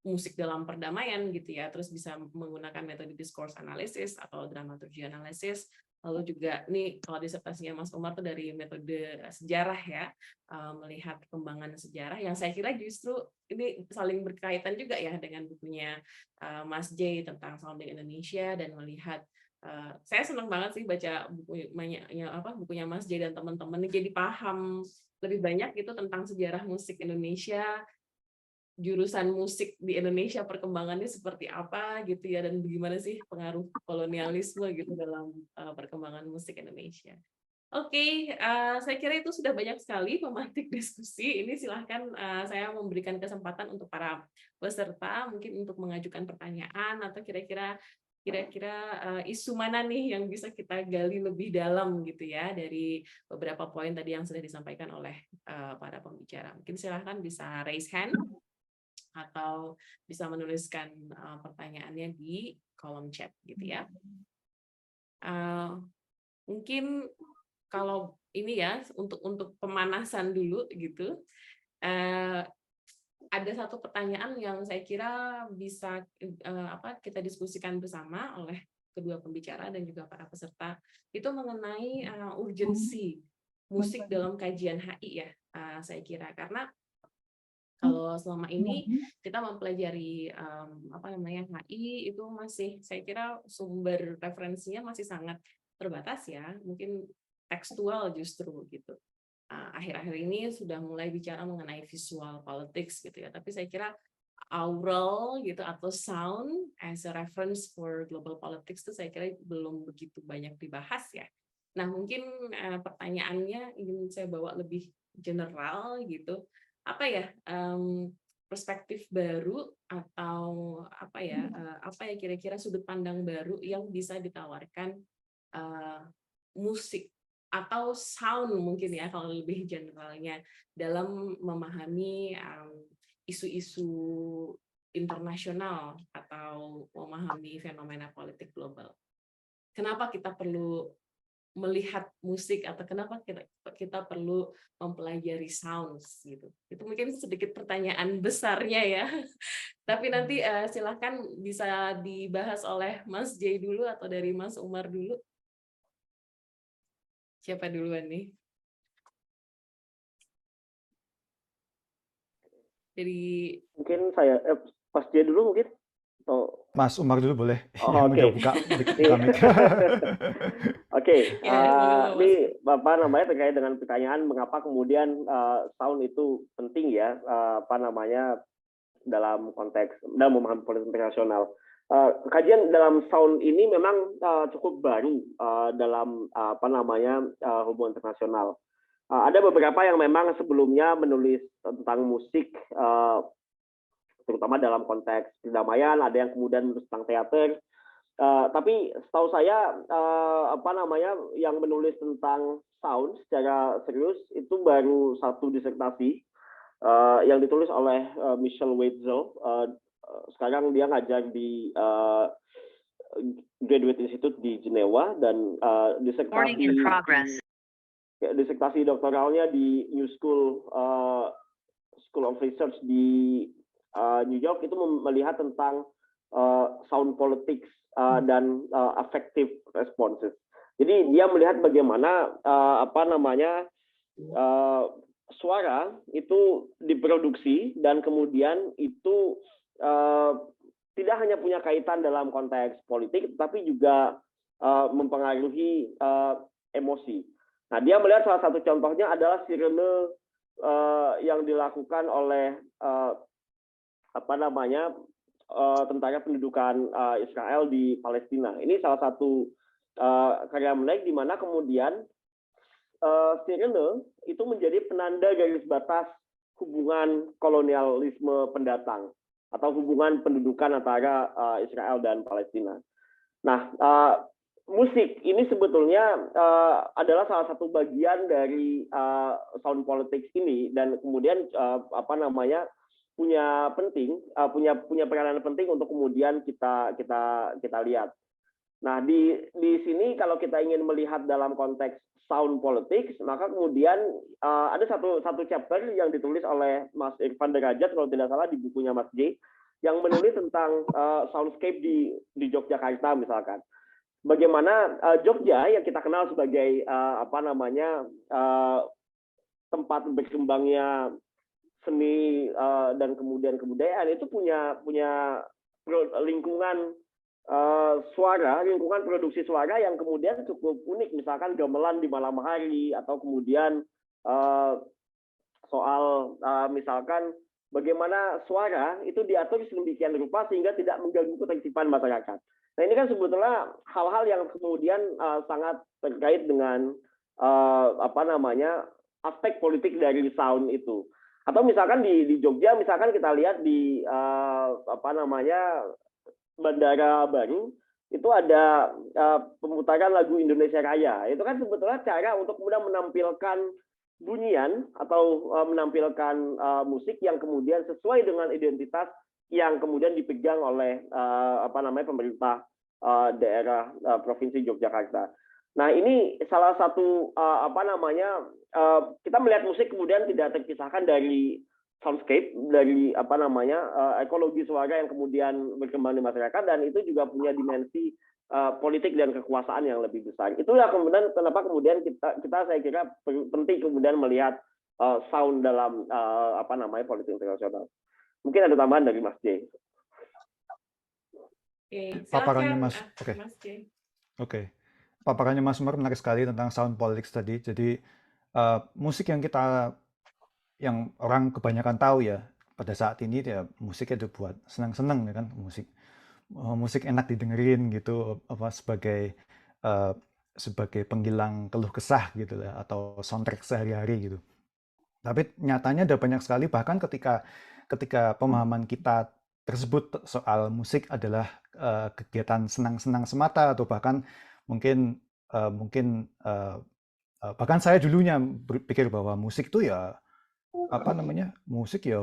musik dalam perdamaian gitu ya, terus bisa menggunakan metode discourse analysis atau dramaturgy analysis. Lalu juga nih kalau disertasinya Mas Umar tuh dari metode sejarah ya, melihat perkembangan sejarah yang saya kira justru ini saling berkaitan juga ya dengan bukunya Mas J tentang Sounding Indonesia, dan melihat saya senang banget sih baca bukunya Mas J dan teman-teman, jadi paham lebih banyak gitu tentang sejarah musik Indonesia, jurusan musik di Indonesia perkembangannya seperti apa gitu ya, dan bagaimana sih pengaruh kolonialisme gitu dalam perkembangan musik Indonesia. Oke, saya kira itu sudah banyak sekali pemantik diskusi. Ini silahkan saya memberikan kesempatan untuk para peserta mungkin untuk mengajukan pertanyaan atau kira-kira isu mana nih yang bisa kita gali lebih dalam gitu ya dari beberapa poin tadi yang sudah disampaikan oleh para pembicara. Mungkin silahkan bisa raise hand atau bisa menuliskan pertanyaannya di kolom chat gitu ya. Mungkin kalau ini ya untuk pemanasan dulu gitu, ada satu pertanyaan yang saya kira bisa kita diskusikan bersama oleh kedua pembicara dan juga para peserta, itu mengenai urgensi musik dalam kajian HI ya, saya kira karena kalau selama ini kita mempelajari HI itu masih saya kira sumber referensinya masih sangat terbatas ya, mungkin tekstual justru gitu. Akhir-akhir ini sudah mulai bicara mengenai visual politics gitu ya, tapi saya kira aural gitu atau sound as a reference for global politics itu saya kira belum begitu banyak dibahas ya. Nah mungkin pertanyaannya ingin saya bawa lebih general gitu, apa ya perspektif baru atau apa ya kira-kira sudut pandang baru yang bisa ditawarkan musik atau sound mungkin ya kalau lebih generalnya dalam memahami isu-isu internasional atau memahami fenomena politik global. Kenapa kita perlu melihat musik atau kenapa kita perlu mempelajari sounds gitu. Itu mungkin sedikit pertanyaan besarnya ya. Tapi nanti silahkan bisa dibahas oleh Mas J dulu atau dari Mas Umar dulu. Siapa duluan nih? Jadi Mungkin saya Mas J dulu mungkin. Mas Umar dulu boleh. Oh, Yang udah oke. buka mic. Oke, ya, ini apa namanya terkait dengan pertanyaan mengapa kemudian sound itu penting ya, dalam konteks dalam memahami politik internasional. Kajian dalam sound ini memang cukup baru dalam hubungan internasional. Ada beberapa yang memang sebelumnya menulis tentang musik, terutama dalam konteks perdamaian, ada yang kemudian menulis tentang teater. Tapi setahu saya yang menulis tentang sound secara serius itu baru satu disertasi yang ditulis oleh Michel Wetzel. Sekarang dia ngajar di Graduate Institute di Jenewa dan disertasi doktoralnya di New School of Research di New York itu melihat tentang sound politics dan affective responses. Jadi dia melihat bagaimana suara itu diproduksi dan kemudian itu tidak hanya punya kaitan dalam konteks politik, tapi juga mempengaruhi emosi. Nah, dia melihat salah satu contohnya adalah sirene yang dilakukan oleh tentara pendudukan Israel di Palestina. Ini salah satu karya menarik di mana kemudian sirene itu menjadi penanda garis batas hubungan kolonialisme pendatang atau hubungan pendudukan antara Israel dan Palestina. Nah, musik ini sebetulnya adalah salah satu bagian dari sound politics ini dan kemudian punya peranan penting untuk kemudian kita lihat. Nah, di sini kalau kita ingin melihat dalam konteks sound politics, maka kemudian ada satu chapter yang ditulis oleh Mas Irfan Derajat kalau tidak salah di bukunya Mas J yang menulis tentang soundscape di Yogyakarta misalkan. Bagaimana Jogja yang kita kenal sebagai tempat berkembangnya seni dan kemudian kebudayaan itu punya lingkungan lingkungan produksi suara yang kemudian cukup unik, misalkan gamelan di malam hari atau kemudian soal misalkan bagaimana suara itu diatur sedemikian rupa sehingga tidak mengganggu ketertiban masyarakat. Nah, ini kan sebetulnya hal-hal yang kemudian sangat terkait dengan apa namanya, aspek politik dari sound itu. Atau misalkan di Jogja, misalkan kita lihat di apa namanya, Bandara Baru itu ada pemutaran lagu Indonesia Raya. Itu kan sebetulnya cara untuk kemudian menampilkan bunyian atau menampilkan musik yang kemudian sesuai dengan identitas yang kemudian dipegang oleh apa namanya, pemerintah daerah provinsi Yogyakarta. Nah, ini salah satu apa namanya, kita melihat musik kemudian tidak terpisahkan dari soundscape, dari apa namanya, ekologi suara yang kemudian berkembang di masyarakat, dan itu juga punya dimensi politik dan kekuasaan yang lebih besar. Itulah kemudian kenapa kemudian kita saya kira penting kemudian melihat sound dalam apa namanya, politik internasional. Mungkin ada tambahan dari Mas J. Paparannya Silakan Mas, oke. Mas J. Oke. Paparannya Mas Umar menarik sekali tentang sound politics tadi. Jadi musik yang orang kebanyakan tahu ya pada saat ini ya, musik itu buat senang-senang ya kan, musik enak didengerin gitu, apa sebagai penghilang keluh kesah gitu lah, atau soundtrack sehari-hari gitu. Tapi nyatanya ada banyak sekali, bahkan ketika pemahaman kita tersebut soal musik adalah kegiatan senang-senang semata, atau bahkan mungkin bahkan saya dulunya berpikir bahwa musik itu ya apa namanya, musik ya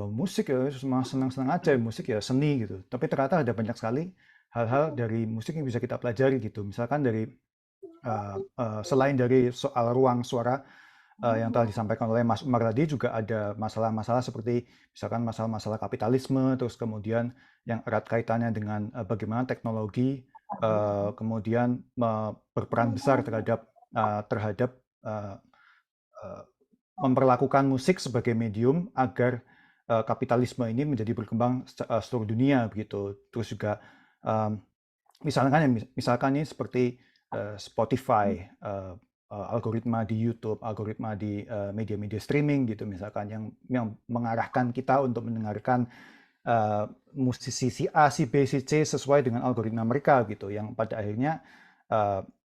cuma senang-senang aja, musik ya seni gitu. Tapi ternyata ada banyak sekali hal-hal dari musik yang bisa kita pelajari gitu. Misalkan dari selain dari soal ruang suara yang telah disampaikan oleh Mas Umar tadi, juga ada masalah-masalah seperti misalkan masalah-masalah kapitalisme, terus kemudian yang erat kaitannya dengan bagaimana teknologi kemudian berperan besar terhadap memperlakukan musik sebagai medium agar kapitalisme ini menjadi berkembang seluruh dunia begitu. Terus juga misalkan ini seperti Spotify, algoritma di YouTube, algoritma di media-media streaming gitu misalkan, yang mengarahkan kita untuk mendengarkan musisi si A, si B, si C sesuai dengan algoritma mereka gitu, yang pada akhirnya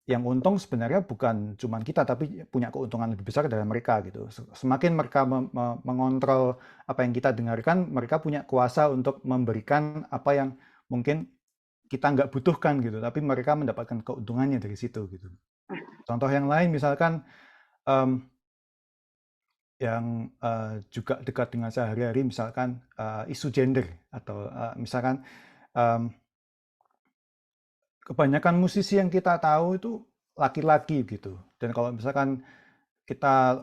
yang untung sebenarnya bukan cuma kita, tapi punya keuntungan lebih besar dari mereka gitu. Semakin mereka mengontrol apa yang kita dengarkan, mereka punya kuasa untuk memberikan apa yang mungkin kita nggak butuhkan gitu, tapi mereka mendapatkan keuntungannya dari situ gitu. Contoh yang lain misalkan yang juga dekat dengan sehari-hari, misalkan isu gender, atau misalkan kebanyakan musisi yang kita tahu itu laki-laki gitu. Dan kalau misalkan kita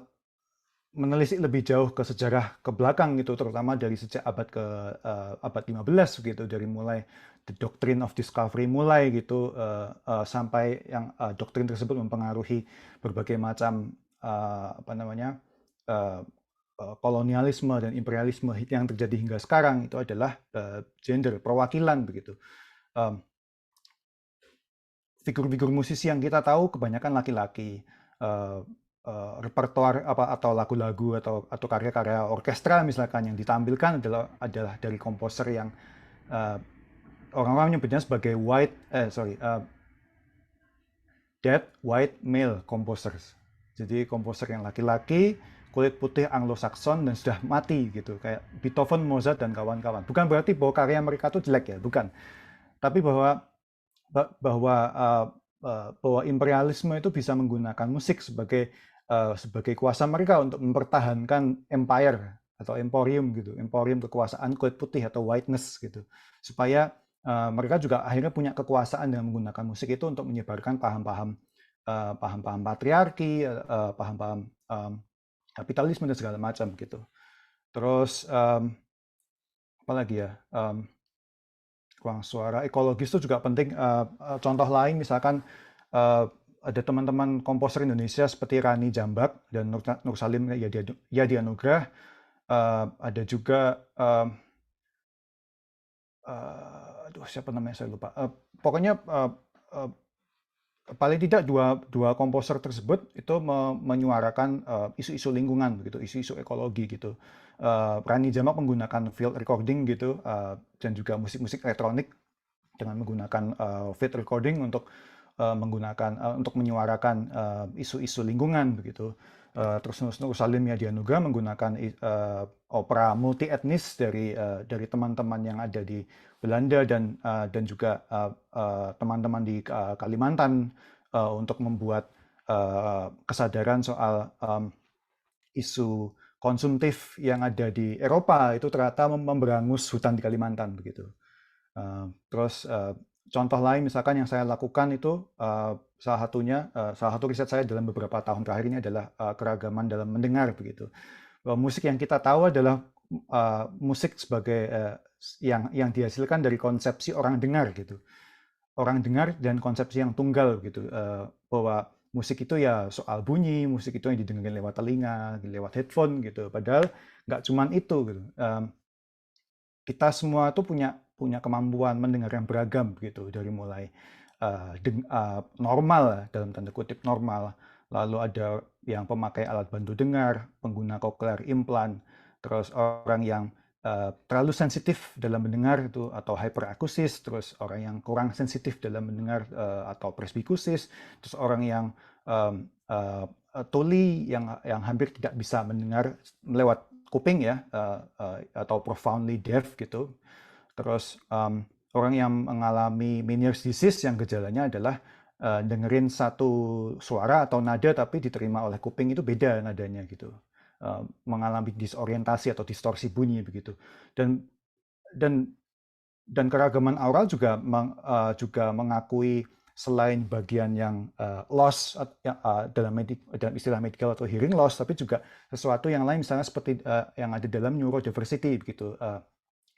menelisik lebih jauh ke sejarah ke belakang gitu, terutama dari sejak abad 15 gitu, dari mulai the doctrine of discovery mulai gitu, sampai yang doktrin tersebut mempengaruhi berbagai macam apa namanya, kolonialisme dan imperialisme yang terjadi hingga sekarang, itu adalah gender, perwakilan begitu. Figur-figur musisi yang kita tahu kebanyakan laki-laki. Repertoar atau lagu-lagu atau karya-karya orkestra misalkan yang ditampilkan adalah dari komposer yang orang-orang menyebutnya sebagai dead white male composers. Jadi komposer yang laki-laki, kulit putih Anglo-Saxon, dan sudah mati gitu, kayak Beethoven, Mozart, dan kawan-kawan. Bukan berarti bahwa karya mereka itu jelek ya, bukan. Tapi bahwa imperialisme itu bisa menggunakan musik sebagai kuasa mereka untuk mempertahankan empire atau emporium gitu, emporium kekuasaan kulit putih atau whiteness gitu, supaya mereka juga akhirnya punya kekuasaan dengan menggunakan musik itu untuk menyebarkan paham-paham patriarki, paham-paham kapitalisme dan segala macam gitu. Terus apa lagi ya? Ruang suara ekologis itu juga penting. Contoh lain misalkan ada teman-teman komposer Indonesia seperti Rani Jambak dan Nur Salim Yadi Anugrah. Ada juga siapa namanya saya lupa. Pokoknya paling tidak dua komposer tersebut itu menyuarakan isu-isu lingkungan begitu, isu-isu ekologi gitu. Rani Jambak menggunakan field recording gitu, dan juga musik-musik elektronik dengan menggunakan field recording untuk untuk menyuarakan isu-isu lingkungan begitu. Terus Nur Salim Yadianugrah menggunakan opera multi etnis dari teman-teman yang ada di Belanda dan juga teman-teman di Kalimantan untuk membuat kesadaran soal isu konsumtif yang ada di Eropa itu ternyata memberangus hutan di Kalimantan begitu. Terus contoh lain misalkan yang saya lakukan itu salah satu riset saya dalam beberapa tahun terakhir ini adalah keragaman dalam mendengar begitu. Bahwa musik yang kita tahu adalah musik sebagai yang dihasilkan dari konsepsi orang dengar gitu. Orang dengar dan konsepsi yang tunggal gitu. Bahwa musik itu ya soal bunyi, musik itu yang didengarkan lewat telinga, lewat headphone gitu. Padahal nggak cuman itu gitu. Kita semua tuh punya kemampuan mendengar yang beragam gitu, dari mulai normal dalam tanda kutip normal, lalu ada yang pemakai alat bantu dengar, pengguna cochlear implant, terus orang yang terlalu sensitif dalam mendengar itu atau hyperakusis, terus orang yang kurang sensitif dalam mendengar atau presbikusis, terus orang yang tuli yang hampir tidak bisa mendengar lewat kuping ya, atau profoundly deaf gitu. Terus orang yang mengalami Meniere's disease yang gejalanya adalah dengerin satu suara atau nada tapi diterima oleh kuping itu beda nadanya gitu. Mengalami disorientasi atau distorsi bunyi begitu. Dan keragaman aural juga mengakui selain bagian yang loss dalam istilah medikal atau hearing loss, tapi juga sesuatu yang lain misalnya seperti yang ada dalam neurodiversity begitu.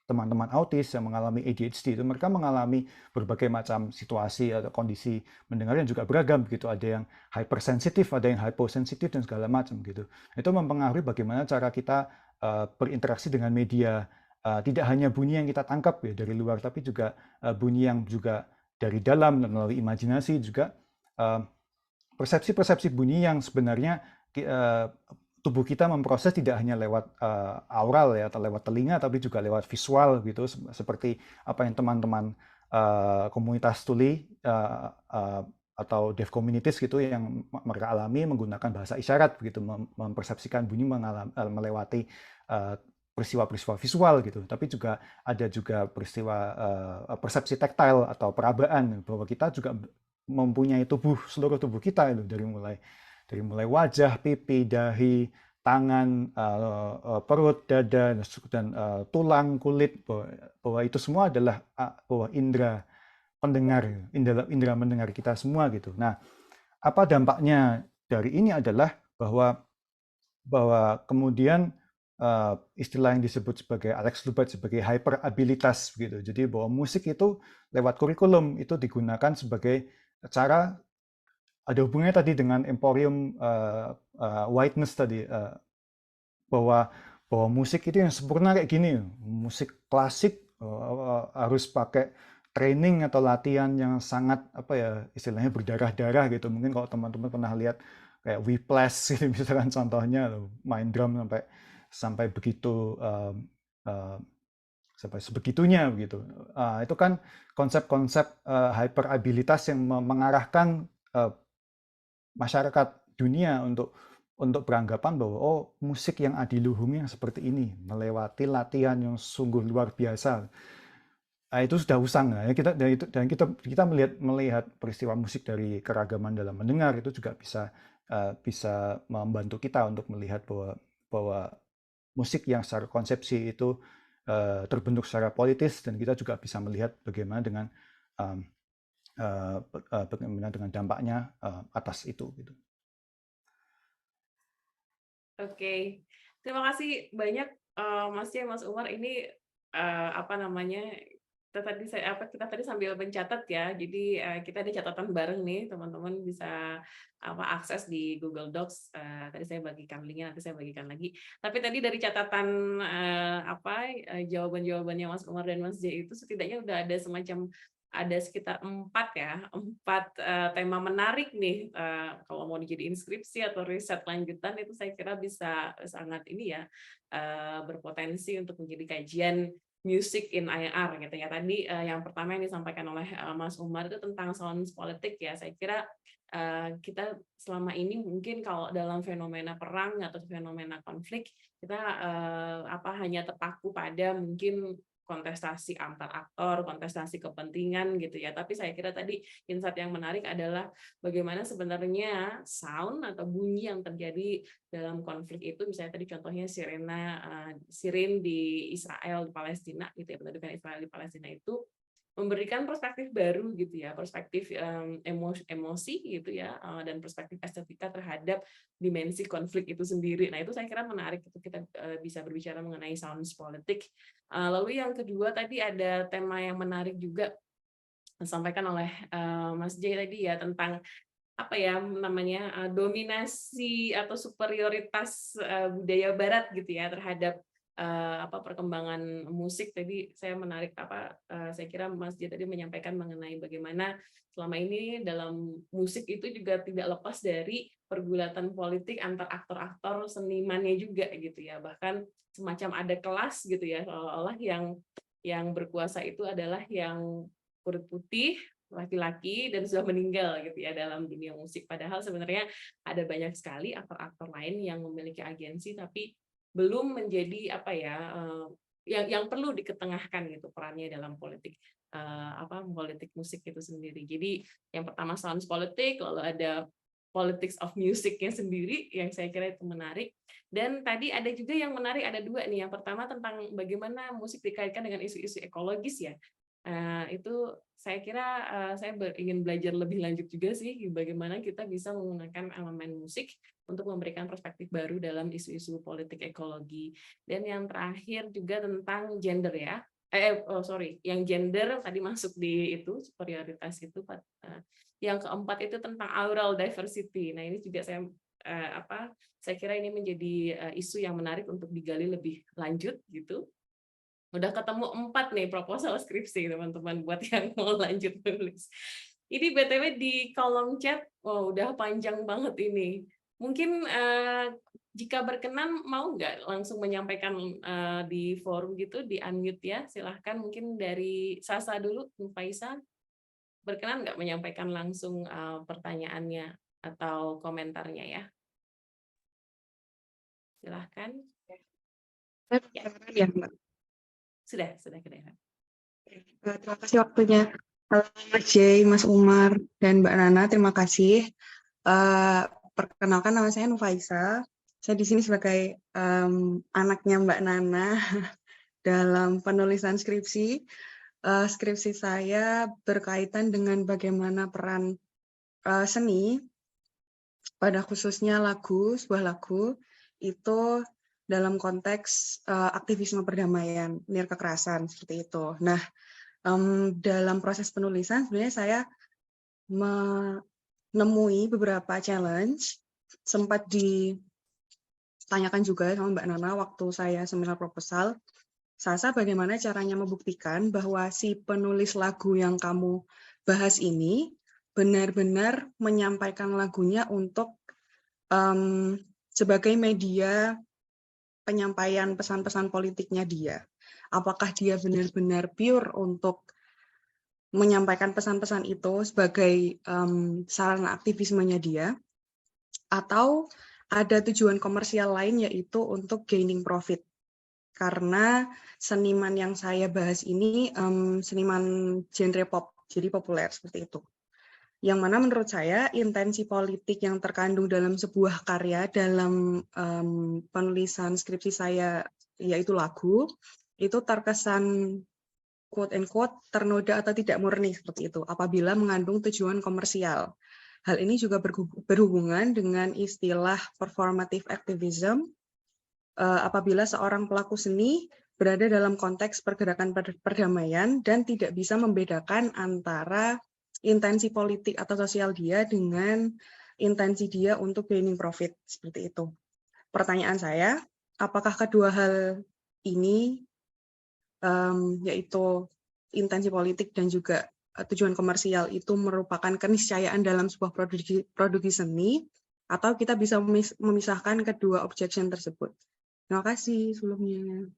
Teman-teman autis yang mengalami ADHD itu mereka mengalami berbagai macam situasi atau kondisi mendengar yang juga beragam gitu. Ada yang hypersensitif, ada yang hyposensitif dan segala macam gitu. Itu mempengaruhi bagaimana cara kita berinteraksi dengan media. Tidak hanya bunyi yang kita tangkap ya dari luar, tapi juga bunyi yang juga dari dalam melalui imajinasi juga persepsi-persepsi bunyi yang sebenarnya tubuh kita memproses tidak hanya lewat aural ya atau lewat telinga, tapi juga lewat visual gitu, seperti apa yang teman-teman komunitas tuli atau deaf communities gitu yang mereka alami menggunakan bahasa isyarat begitu, mempersepsikan bunyi melewati peristiwa-peristiwa visual gitu. Tapi juga ada juga peristiwa persepsi taktil atau perabaan, bahwa kita juga mempunyai seluruh tubuh kita itu dari mulai wajah, pipi, dahi, tangan, perut, dada, dan tulang, kulit, bahwa itu semua adalah bahwa indera pendengar, indera mendengar kita semua gitu. Nah, apa dampaknya dari ini adalah bahwa kemudian istilah yang disebut sebagai Alex Lubert sebagai hyperabilitas gitu. Jadi bahwa musik itu lewat kurikulum itu digunakan sebagai cara, ada hubungannya tadi dengan emporium whiteness tadi, bahwa musik itu yang sempurna kayak gini, musik klasik harus pakai training atau latihan yang sangat apa ya istilahnya berdarah-darah gitu. Mungkin kalau teman-teman pernah lihat kayak Whiplash gitu misalkan contohnya, main drum sampai begitu sampai sebegitunya begitu. Itu kan konsep-konsep hyperabilitas yang mengarahkan masyarakat dunia untuk beranggapan bahwa oh, musik yang adiluhung yang seperti ini melewati latihan yang sungguh luar biasa. Itu sudah usang ya. Kita melihat peristiwa musik dari keragaman dalam mendengar itu juga bisa membantu kita untuk melihat bahwa musik yang secara konsepsi itu terbentuk secara politis, dan kita juga bisa melihat bagaimana dengan dampaknya atas itu gitu. Oke, terima kasih banyak Mas C, Mas Umar. Ini apa namanya? Kita tadi sambil mencatat ya. Jadi kita ada catatan bareng nih, teman-teman bisa akses di Google Docs. Tadi saya bagikan linknya, nanti saya bagikan lagi. Tapi tadi dari catatan jawaban-jawabannya Mas Umar dan Mas J itu setidaknya udah ada sekitar 4 tema menarik nih, kalau mau dijadiin skripsi atau riset lanjutan itu saya kira bisa sangat berpotensi untuk menjadi kajian music in IR gitu ya. Tadi yang pertama yang disampaikan oleh Mas Umar itu tentang sounds politik ya. Saya kira kita selama ini mungkin kalau dalam fenomena perang atau fenomena konflik kita hanya terpaku pada mungkin kontestasi antar aktor, kontestasi kepentingan gitu ya. Tapi saya kira tadi insight yang menarik adalah bagaimana sebenarnya sound atau bunyi yang terjadi dalam konflik itu, misalnya tadi contohnya sirin di Israel di Palestina gitu ya, pendudukan Israel di Palestina itu memberikan perspektif baru gitu ya, perspektif emosi gitu ya, dan perspektif estetika terhadap dimensi konflik itu sendiri. Nah itu saya kira menarik itu kita bisa berbicara mengenai sounds politik. Lalu yang kedua tadi ada tema yang menarik juga disampaikan oleh Mas J tadi ya tentang dominasi atau superioritas budaya Barat gitu ya terhadap perkembangan musik. Tadi saya menarik saya kira Mas J tadi menyampaikan mengenai bagaimana selama ini dalam musik itu juga tidak lepas dari pergulatan politik antar aktor-aktor senimannya juga gitu ya, bahkan semacam ada kelas gitu ya, seolah-olah yang berkuasa itu adalah yang kulit putih, laki-laki dan sudah meninggal gitu ya dalam dunia musik. Padahal sebenarnya ada banyak sekali aktor-aktor lain yang memiliki agensi tapi belum menjadi yang perlu diketengahkan gitu perannya dalam politik politik musik itu sendiri. Jadi yang pertama sounds politik, lalu ada politics of musicnya sendiri yang saya kira itu menarik. Dan tadi ada juga yang menarik, ada dua nih. Yang pertama tentang bagaimana musik dikaitkan dengan isu-isu ekologis ya. Itu saya kira saya ingin belajar lebih lanjut juga sih bagaimana kita bisa menggunakan elemen musik untuk memberikan perspektif baru dalam isu-isu politik ekologi. Dan yang terakhir juga tentang gender ya. Yang gender tadi masuk di itu superioritas itu. Yang keempat itu tentang aural diversity. Nah ini juga saya kira ini menjadi isu yang menarik untuk digali lebih lanjut gitu. Udah ketemu 4 nih proposal skripsi teman-teman buat yang mau lanjut nulis. Ini BTW di kolom chat, udah panjang banget ini. Mungkin jika berkenan mau nggak langsung menyampaikan di forum gitu, di unmute ya, silahkan mungkin dari Sasa dulu, Faisa, berkenan nggak menyampaikan langsung pertanyaannya atau komentarnya ya? Silahkan. Ya, Mbak. Sudah kedengaran. Terima kasih waktunya. Halo Mas J, Mas Umar, dan Mbak Nana, terima kasih. Perkenalkan nama saya Nufaisa. Saya di sini sebagai anaknya Mbak Nana dalam penulisan skripsi. Skripsi saya berkaitan dengan bagaimana peran seni, pada khususnya sebuah lagu, itu dalam konteks aktivisme perdamaian, nir kekerasan, seperti itu. Nah, dalam proses penulisan sebenarnya saya menemui beberapa challenge, sempat ditanyakan juga sama Mbak Nana waktu saya seminar proposal, Sasa bagaimana caranya membuktikan bahwa si penulis lagu yang kamu bahas ini benar-benar menyampaikan lagunya untuk sebagai media penyampaian pesan-pesan politiknya dia. Apakah dia benar-benar pure untuk menyampaikan pesan-pesan itu sebagai sarana aktivismenya dia, atau ada tujuan komersial lain yaitu untuk gaining profit. Karena seniman yang saya bahas ini seniman genre pop, jadi populer seperti itu. Yang mana menurut saya intensi politik yang terkandung dalam sebuah karya dalam penulisan skripsi saya, yaitu lagu, itu terkesan quote-unquote ternoda atau tidak murni seperti itu apabila mengandung tujuan komersial. Hal ini juga berhubungan dengan istilah performative activism apabila seorang pelaku seni berada dalam konteks pergerakan perdamaian dan tidak bisa membedakan antara intensi politik atau sosial dia dengan intensi dia untuk gaining profit, seperti itu. Pertanyaan saya, apakah kedua hal ini, yaitu intensi politik dan juga tujuan komersial itu merupakan keniscayaan dalam sebuah produksi seni, atau kita bisa memisahkan kedua objection tersebut? Terima kasih sebelumnya.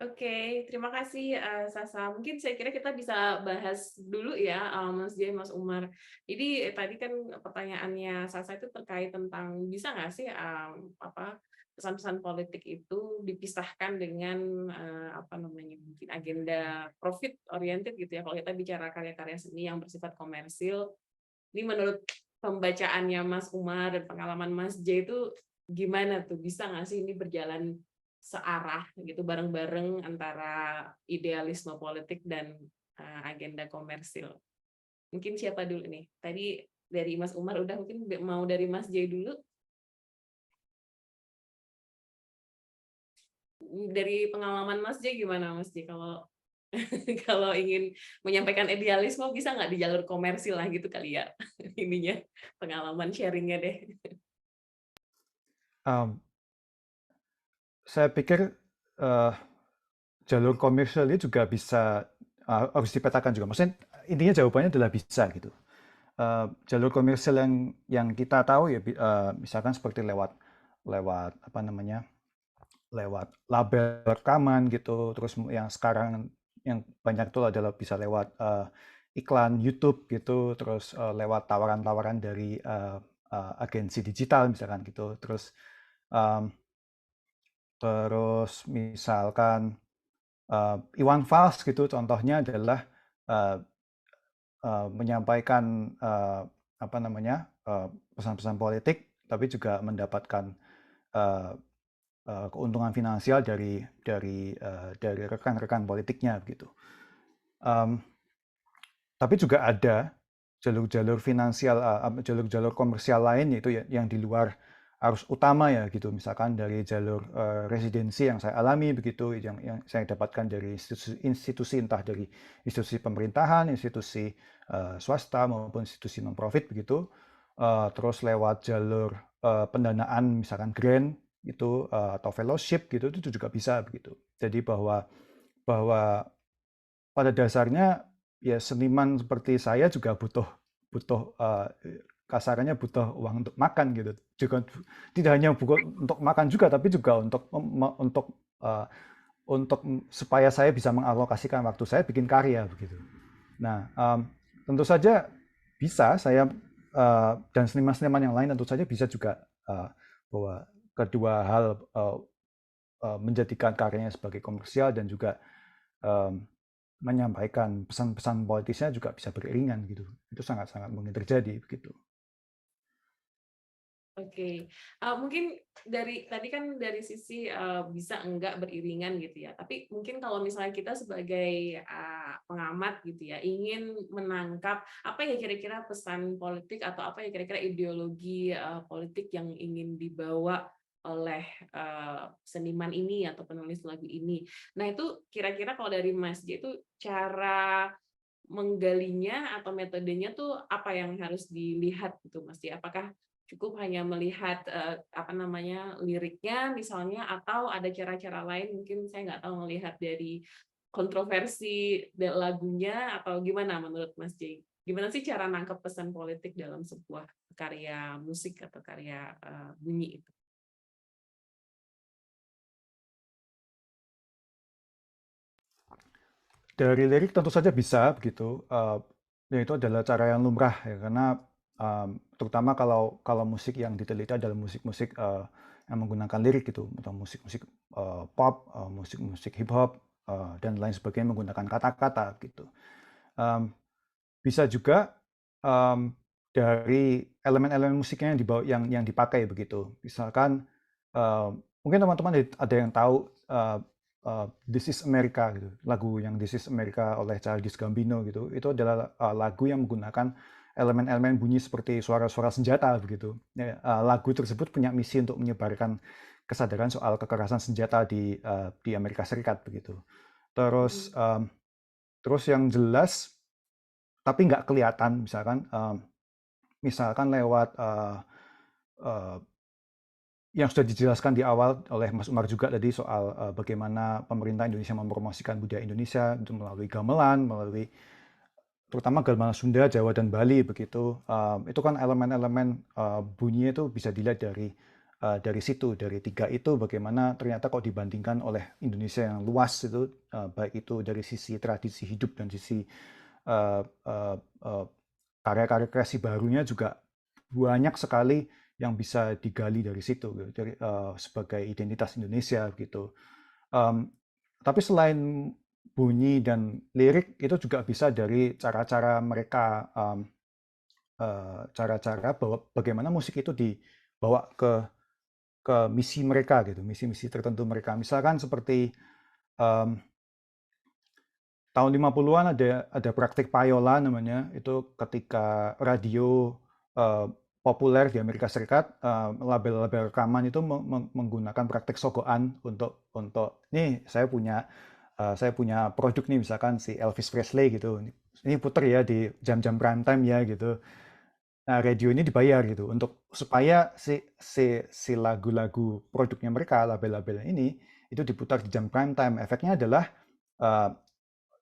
Oke, terima kasih, Sasa. Mungkin saya kira kita bisa bahas dulu ya, Mas Jay, Mas Umar. Jadi tadi kan pertanyaannya Sasa itu terkait tentang bisa nggak sih, apa, pesan-pesan politik itu dipisahkan dengan, apa namanya, mungkin agenda profit oriented gitu ya, kalau kita bicara karya-karya seni yang bersifat komersil. Ini menurut pembacaannya Mas Umar dan pengalaman Mas J itu gimana tuh? Bisa nggak sih ini berjalan searah gitu bareng-bareng antara idealisme politik dan agenda komersil? Mungkin siapa dulu nih? Tadi dari Mas Umar udah, mungkin mau dari Mas J dulu. Dari pengalaman Mas J gimana Mas J kalau kalau ingin menyampaikan idealisme bisa nggak di jalur komersil lah gitu kali ya ininya pengalaman sharingnya deh. Um, saya pikir jalur komersial ini juga bisa harus dipetakan juga. Maksudnya intinya jawabannya adalah bisa gitu. Jalur komersial yang kita tahu ya misalkan seperti lewat apa namanya, lewat label rekaman gitu, terus yang sekarang yang banyak itu adalah bisa lewat iklan YouTube gitu, terus lewat tawaran-tawaran dari agensi digital misalkan gitu, terus misalkan Iwan Fals gitu contohnya adalah menyampaikan apa namanya, pesan-pesan politik, tapi juga mendapatkan keuntungan finansial dari rekan-rekan politiknya gitu. Tapi juga ada jalur-jalur finansial, jalur-jalur komersial lain yaitu yang di luar arus utama ya gitu. Misalkan dari jalur residensi yang saya alami begitu, yang saya dapatkan dari institusi entah dari institusi pemerintahan, institusi swasta maupun institusi non-profit begitu. Terus lewat jalur pendanaan misalkan grant itu atau fellowship gitu, itu juga bisa begitu. Jadi bahwa pada dasarnya ya seniman seperti saya juga butuh kasarnya butuh uang untuk makan gitu. Juga tidak hanya untuk makan juga, tapi juga untuk supaya saya bisa mengalokasikan waktu saya bikin karya begitu. Nah, tentu saja bisa saya dan seniman-seniman yang lain tentu saja bisa juga bahwa kedua hal menjadikan karyanya sebagai komersial dan juga menyampaikan pesan-pesan politisnya juga bisa beriringan gitu. Itu sangat-sangat mungkin terjadi begitu. Oke, mungkin dari tadi kan dari sisi bisa enggak beriringan gitu ya. Tapi mungkin kalau misalnya kita sebagai pengamat gitu ya, ingin menangkap apa ya kira-kira pesan politik atau apa ya kira-kira ideologi politik yang ingin dibawa oleh seniman ini atau penulis lagu ini. Nah itu kira-kira kalau dari Mas J itu cara menggalinya atau metodenya tuh apa yang harus dilihat gitu Mas J? Apakah cukup hanya melihat apa namanya liriknya misalnya atau ada cara-cara lain mungkin saya nggak tahu melihat dari kontroversi lagunya atau gimana menurut Mas J? Gimana sih cara nangkep pesan politik dalam sebuah karya musik atau karya bunyi itu? Dari lirik tentu saja bisa begitu. Dan itu adalah cara yang lumrah ya karena terutama kalau musik yang diteliti adalah musik-musik yang menggunakan lirik gitu atau musik-musik pop, musik-musik hip hop dan lain sebagainya menggunakan kata-kata gitu. Bisa juga dari elemen-elemen musiknya yang dipakai begitu. Misalkan mungkin teman-teman ada yang tahu This is America gitu, lagu yang This is America oleh Childish Gambino gitu. Itu adalah lagu yang menggunakan elemen-elemen bunyi seperti suara-suara senjata begitu. Lagu tersebut punya misi untuk menyebarkan kesadaran soal kekerasan senjata di Amerika Serikat begitu. Terus yang jelas tapi nggak kelihatan misalkan lewat yang sudah dijelaskan di awal oleh Mas Umar juga tadi soal bagaimana pemerintah Indonesia mempromosikan budaya Indonesia itu melalui gamelan, terutama gamelan Sunda, Jawa dan Bali begitu. Itu kan elemen-elemen bunyinya itu bisa dilihat dari dari situ, dari 3 itu bagaimana ternyata kok dibandingkan oleh Indonesia yang luas itu, baik itu dari sisi tradisi hidup dan sisi karya-karya kreasi barunya juga banyak sekali yang bisa digali dari situ, gitu, dari, sebagai identitas Indonesia gitu. Tapi selain bunyi dan lirik itu juga bisa dari cara-cara mereka, cara-cara bahwa bagaimana musik itu dibawa ke misi mereka gitu, misi-misi tertentu mereka. Misalkan seperti tahun 50-an ada praktik payola namanya, itu ketika radio populer di Amerika Serikat, label-label rekaman itu menggunakan praktik sogokan untuk nih saya punya produk nih, misalkan si Elvis Presley gitu, ini puter ya di jam-jam prime time ya gitu. Nah, radio ini dibayar gitu untuk supaya si lagu-lagu produknya mereka, label-label ini itu diputar di jam prime time. Efeknya adalah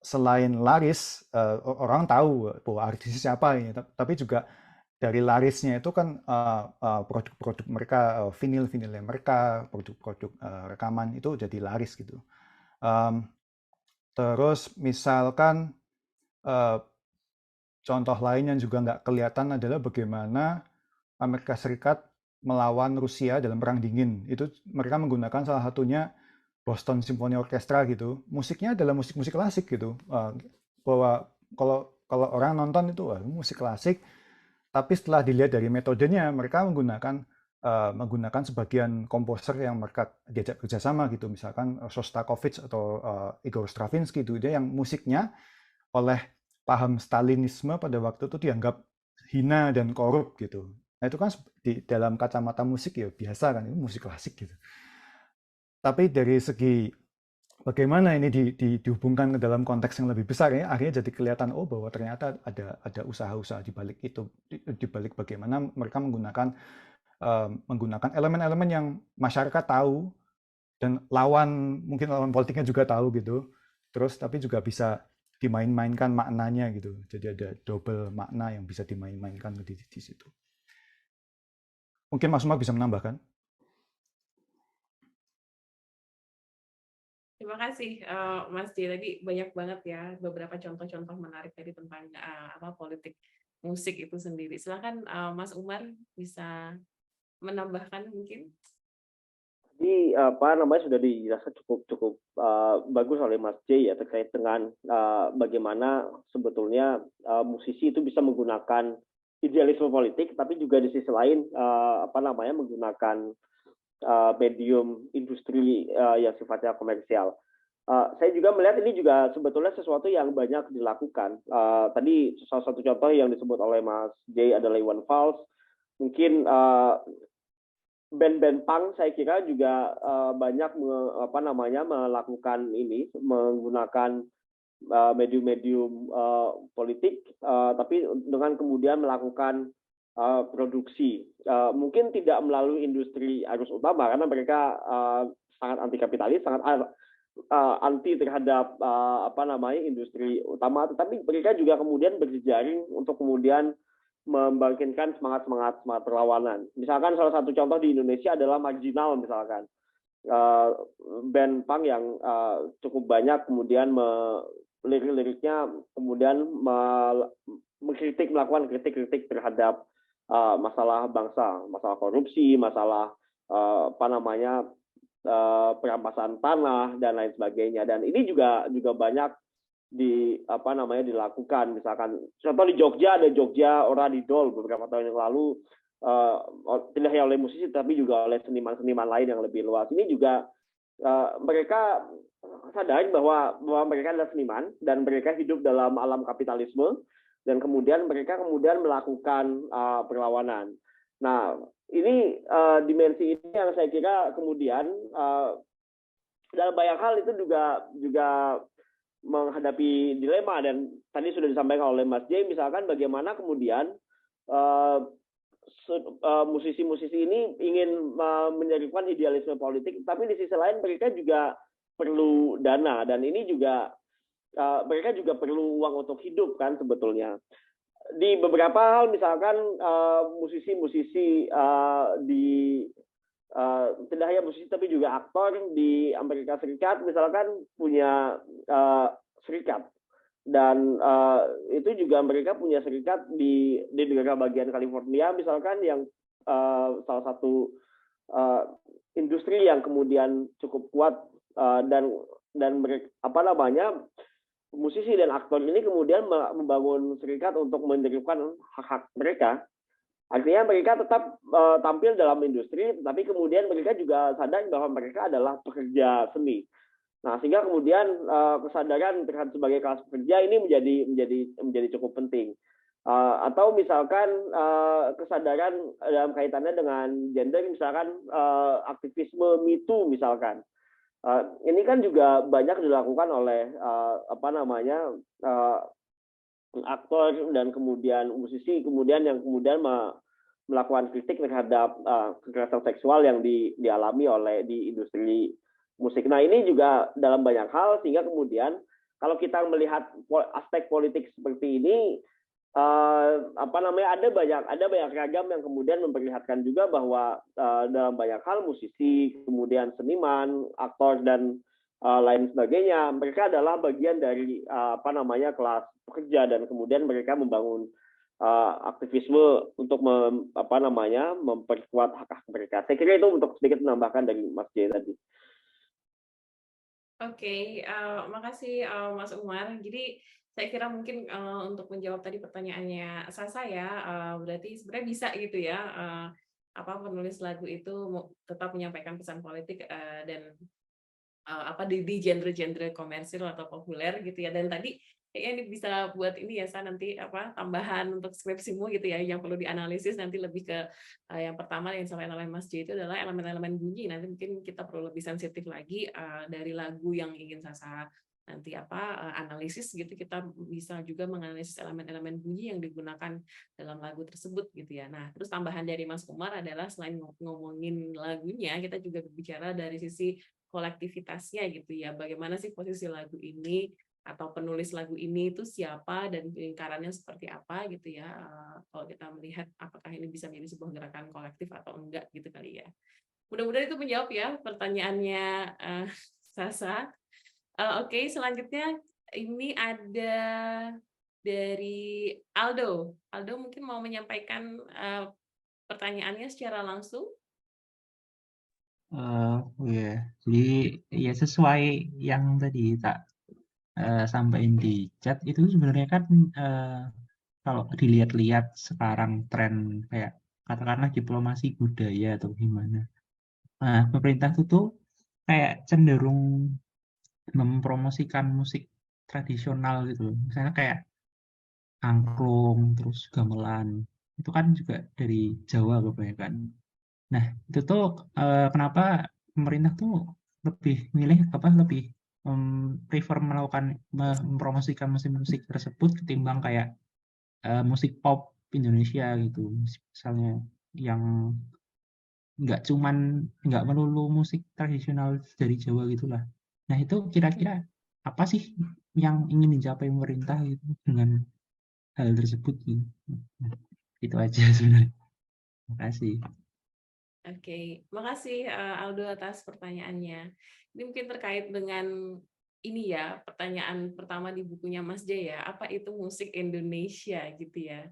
selain laris, orang tahu bahwa artis siapa ini, tapi juga dari larisnya itu kan produk-produk mereka, vinil-vinilnya mereka, produk-produk rekaman itu jadi laris gitu. Terus misalkan contoh lain yang juga nggak kelihatan adalah bagaimana Amerika Serikat melawan Rusia dalam Perang Dingin. Itu mereka menggunakan salah satunya Boston Symphony Orchestra gitu. Musiknya adalah musik-musik klasik gitu. Bahwa kalau orang nonton itu musik klasik, tapi setelah dilihat dari metodenya, mereka menggunakan sebagian komposer yang mereka diajak kerjasama gitu. Misalkan Shostakovich atau Igor Stravinsky itu, dia yang musiknya oleh paham Stalinisme pada waktu itu dianggap hina dan korup gitu. Nah itu kan di dalam kacamata musik ya biasa kan, itu musik klasik gitu. Tapi dari segi bagaimana ini dihubungkan ke dalam konteks yang lebih besar ya, akhirnya jadi kelihatan bahwa ternyata ada usaha-usaha di balik itu, di balik bagaimana mereka menggunakan elemen-elemen yang masyarakat tahu dan mungkin lawan politiknya juga tahu gitu. Terus tapi juga bisa dimain-mainkan maknanya gitu. Jadi ada double makna yang bisa dimain-mainkan di situ. Mungkin Mas Umar bisa menambahkan. Terima kasih Mas J. Tadi banyak banget ya beberapa contoh-contoh menarik tadi tentang politik musik itu sendiri. Silakan Mas Umar bisa menambahkan mungkin. Jadi sudah dijelaskan cukup bagus oleh Mas J ya terkait dengan bagaimana sebetulnya musisi itu bisa menggunakan idealisme politik, tapi juga di sisi lain menggunakan medium industri yang sifatnya komersial. Saya juga melihat ini juga sebetulnya sesuatu yang banyak dilakukan. Tadi salah satu contoh yang disebut oleh Mas J adalah Iwan Fals. Mungkin band-band punk saya kira juga banyak melakukan ini, menggunakan medium-medium politik, tapi dengan kemudian melakukan produksi. Mungkin tidak melalui industri arus utama karena mereka sangat anti kapitalis, sangat anti terhadap industri utama, tetapi mereka juga kemudian berjejaring untuk kemudian membangkitkan semangat perlawanan. Misalkan salah satu contoh di Indonesia adalah Marginal misalkan. Band punk yang cukup banyak kemudian lirik-liriknya kemudian melakukan kritik terhadap masalah bangsa, masalah korupsi, masalah perampasan tanah dan lain sebagainya. Dan ini juga banyak dilakukan. Misalkan contoh di Jogja ada Jogja Oradidol beberapa tahun yang lalu, tidak hanya oleh musisi tapi juga oleh seniman-seniman lain yang lebih luas. Ini juga mereka sadar bahwa mereka adalah seniman dan mereka hidup dalam alam kapitalisme dan kemudian mereka melakukan perlawanan. Nah, ini dimensi ini yang saya kira kemudian dalam banyak hal itu juga menghadapi dilema, dan tadi sudah disampaikan oleh Mas J, misalkan bagaimana kemudian musisi-musisi ini ingin menyeripkan idealisme politik, tapi di sisi lain mereka juga perlu dana, dan ini juga mereka juga perlu uang untuk hidup kan sebetulnya. Di beberapa hal misalkan musisi-musisi di tidak hanya musisi tapi juga aktor di Amerika Serikat misalkan punya serikat, dan itu juga mereka punya serikat di negara bagian California misalkan yang salah satu industri yang kemudian cukup kuat, dan mereka musisi dan aktor ini kemudian membangun serikat untuk meneruskan hak-hak mereka. Artinya mereka tetap tampil dalam industri, tapi kemudian mereka juga sadar bahwa mereka adalah pekerja seni. Nah, sehingga kemudian kesadaran terhadap sebagai kelas pekerja ini menjadi cukup penting. Atau misalkan kesadaran dalam kaitannya dengan gender, misalkan aktivisme Me Too misalkan. Ini kan juga banyak dilakukan oleh aktor dan kemudian musisi kemudian yang kemudian melakukan kritik terhadap kekerasan seksual yang dialami oleh di industri musik. Nah, ini juga dalam banyak hal, sehingga kemudian kalau kita melihat aspek politik seperti ini, ada banyak ragam yang kemudian memperlihatkan juga bahwa dalam banyak hal musisi, kemudian seniman, aktor dan lain sebagainya, mereka adalah bagian dari kelas pekerja, dan kemudian mereka membangun aktivisme untuk memperkuat hak-hak mereka. Saya kira itu untuk sedikit menambahkan dari Mas J tadi. Oke, makasih Mas Umar. Jadi saya kira mungkin untuk menjawab tadi pertanyaannya Sasa ya, berarti sebenarnya bisa gitu ya, penulis lagu itu tetap menyampaikan pesan politik dan di genre-genre komersil atau populer gitu ya. Dan tadi kayaknya ini bisa buat ini ya, nanti tambahan untuk skripsimu gitu ya, yang perlu dianalisis nanti lebih ke yang pertama yang disampaikan oleh Mas J itu adalah elemen-elemen bunyi. Nanti mungkin kita perlu lebih sensitif lagi dari lagu yang ingin Sasa nanti analisis gitu, kita bisa juga menganalisis elemen-elemen bunyi yang digunakan dalam lagu tersebut gitu ya. Nah, terus tambahan dari Mas Umar adalah selain ngomongin lagunya, kita juga berbicara dari sisi kolektivitasnya gitu ya. Bagaimana sih posisi lagu ini atau penulis lagu ini itu siapa dan lingkarannya seperti apa gitu ya. Kalau kita melihat apakah ini bisa menjadi sebuah gerakan kolektif atau enggak gitu kali ya. Mudah-mudahan itu menjawab ya pertanyaannya Sasa. Oke, selanjutnya ini ada dari Aldo. Aldo mungkin mau menyampaikan pertanyaannya secara langsung. Jadi ya sesuai yang tadi tak sampaikan di chat itu sebenarnya kan kalau dilihat-lihat sekarang tren kayak katakanlah diplomasi budaya atau gimana. Nah, pemerintah itu tuh kayak cenderung mempromosikan musik tradisional gitu. Misalnya kayak angklung, terus gamelan. Itu kan juga dari Jawa kebanyakan. Nah, itu tuh kenapa pemerintah tuh lebih prefer mempromosikan musik-musik tersebut ketimbang kayak musik pop Indonesia gitu. Misalnya yang nggak melulu musik tradisional dari Jawa gitulah. Nah, itu kira-kira apa sih yang ingin dicapai pemerintah gitu dengan hal tersebut gitu. Nah, itu aja sebenarnya. Terima kasih. Oke, makasih Aldo atas pertanyaannya. Ini mungkin terkait dengan ini ya, pertanyaan pertama di bukunya Mas J ya, apa itu musik Indonesia gitu ya.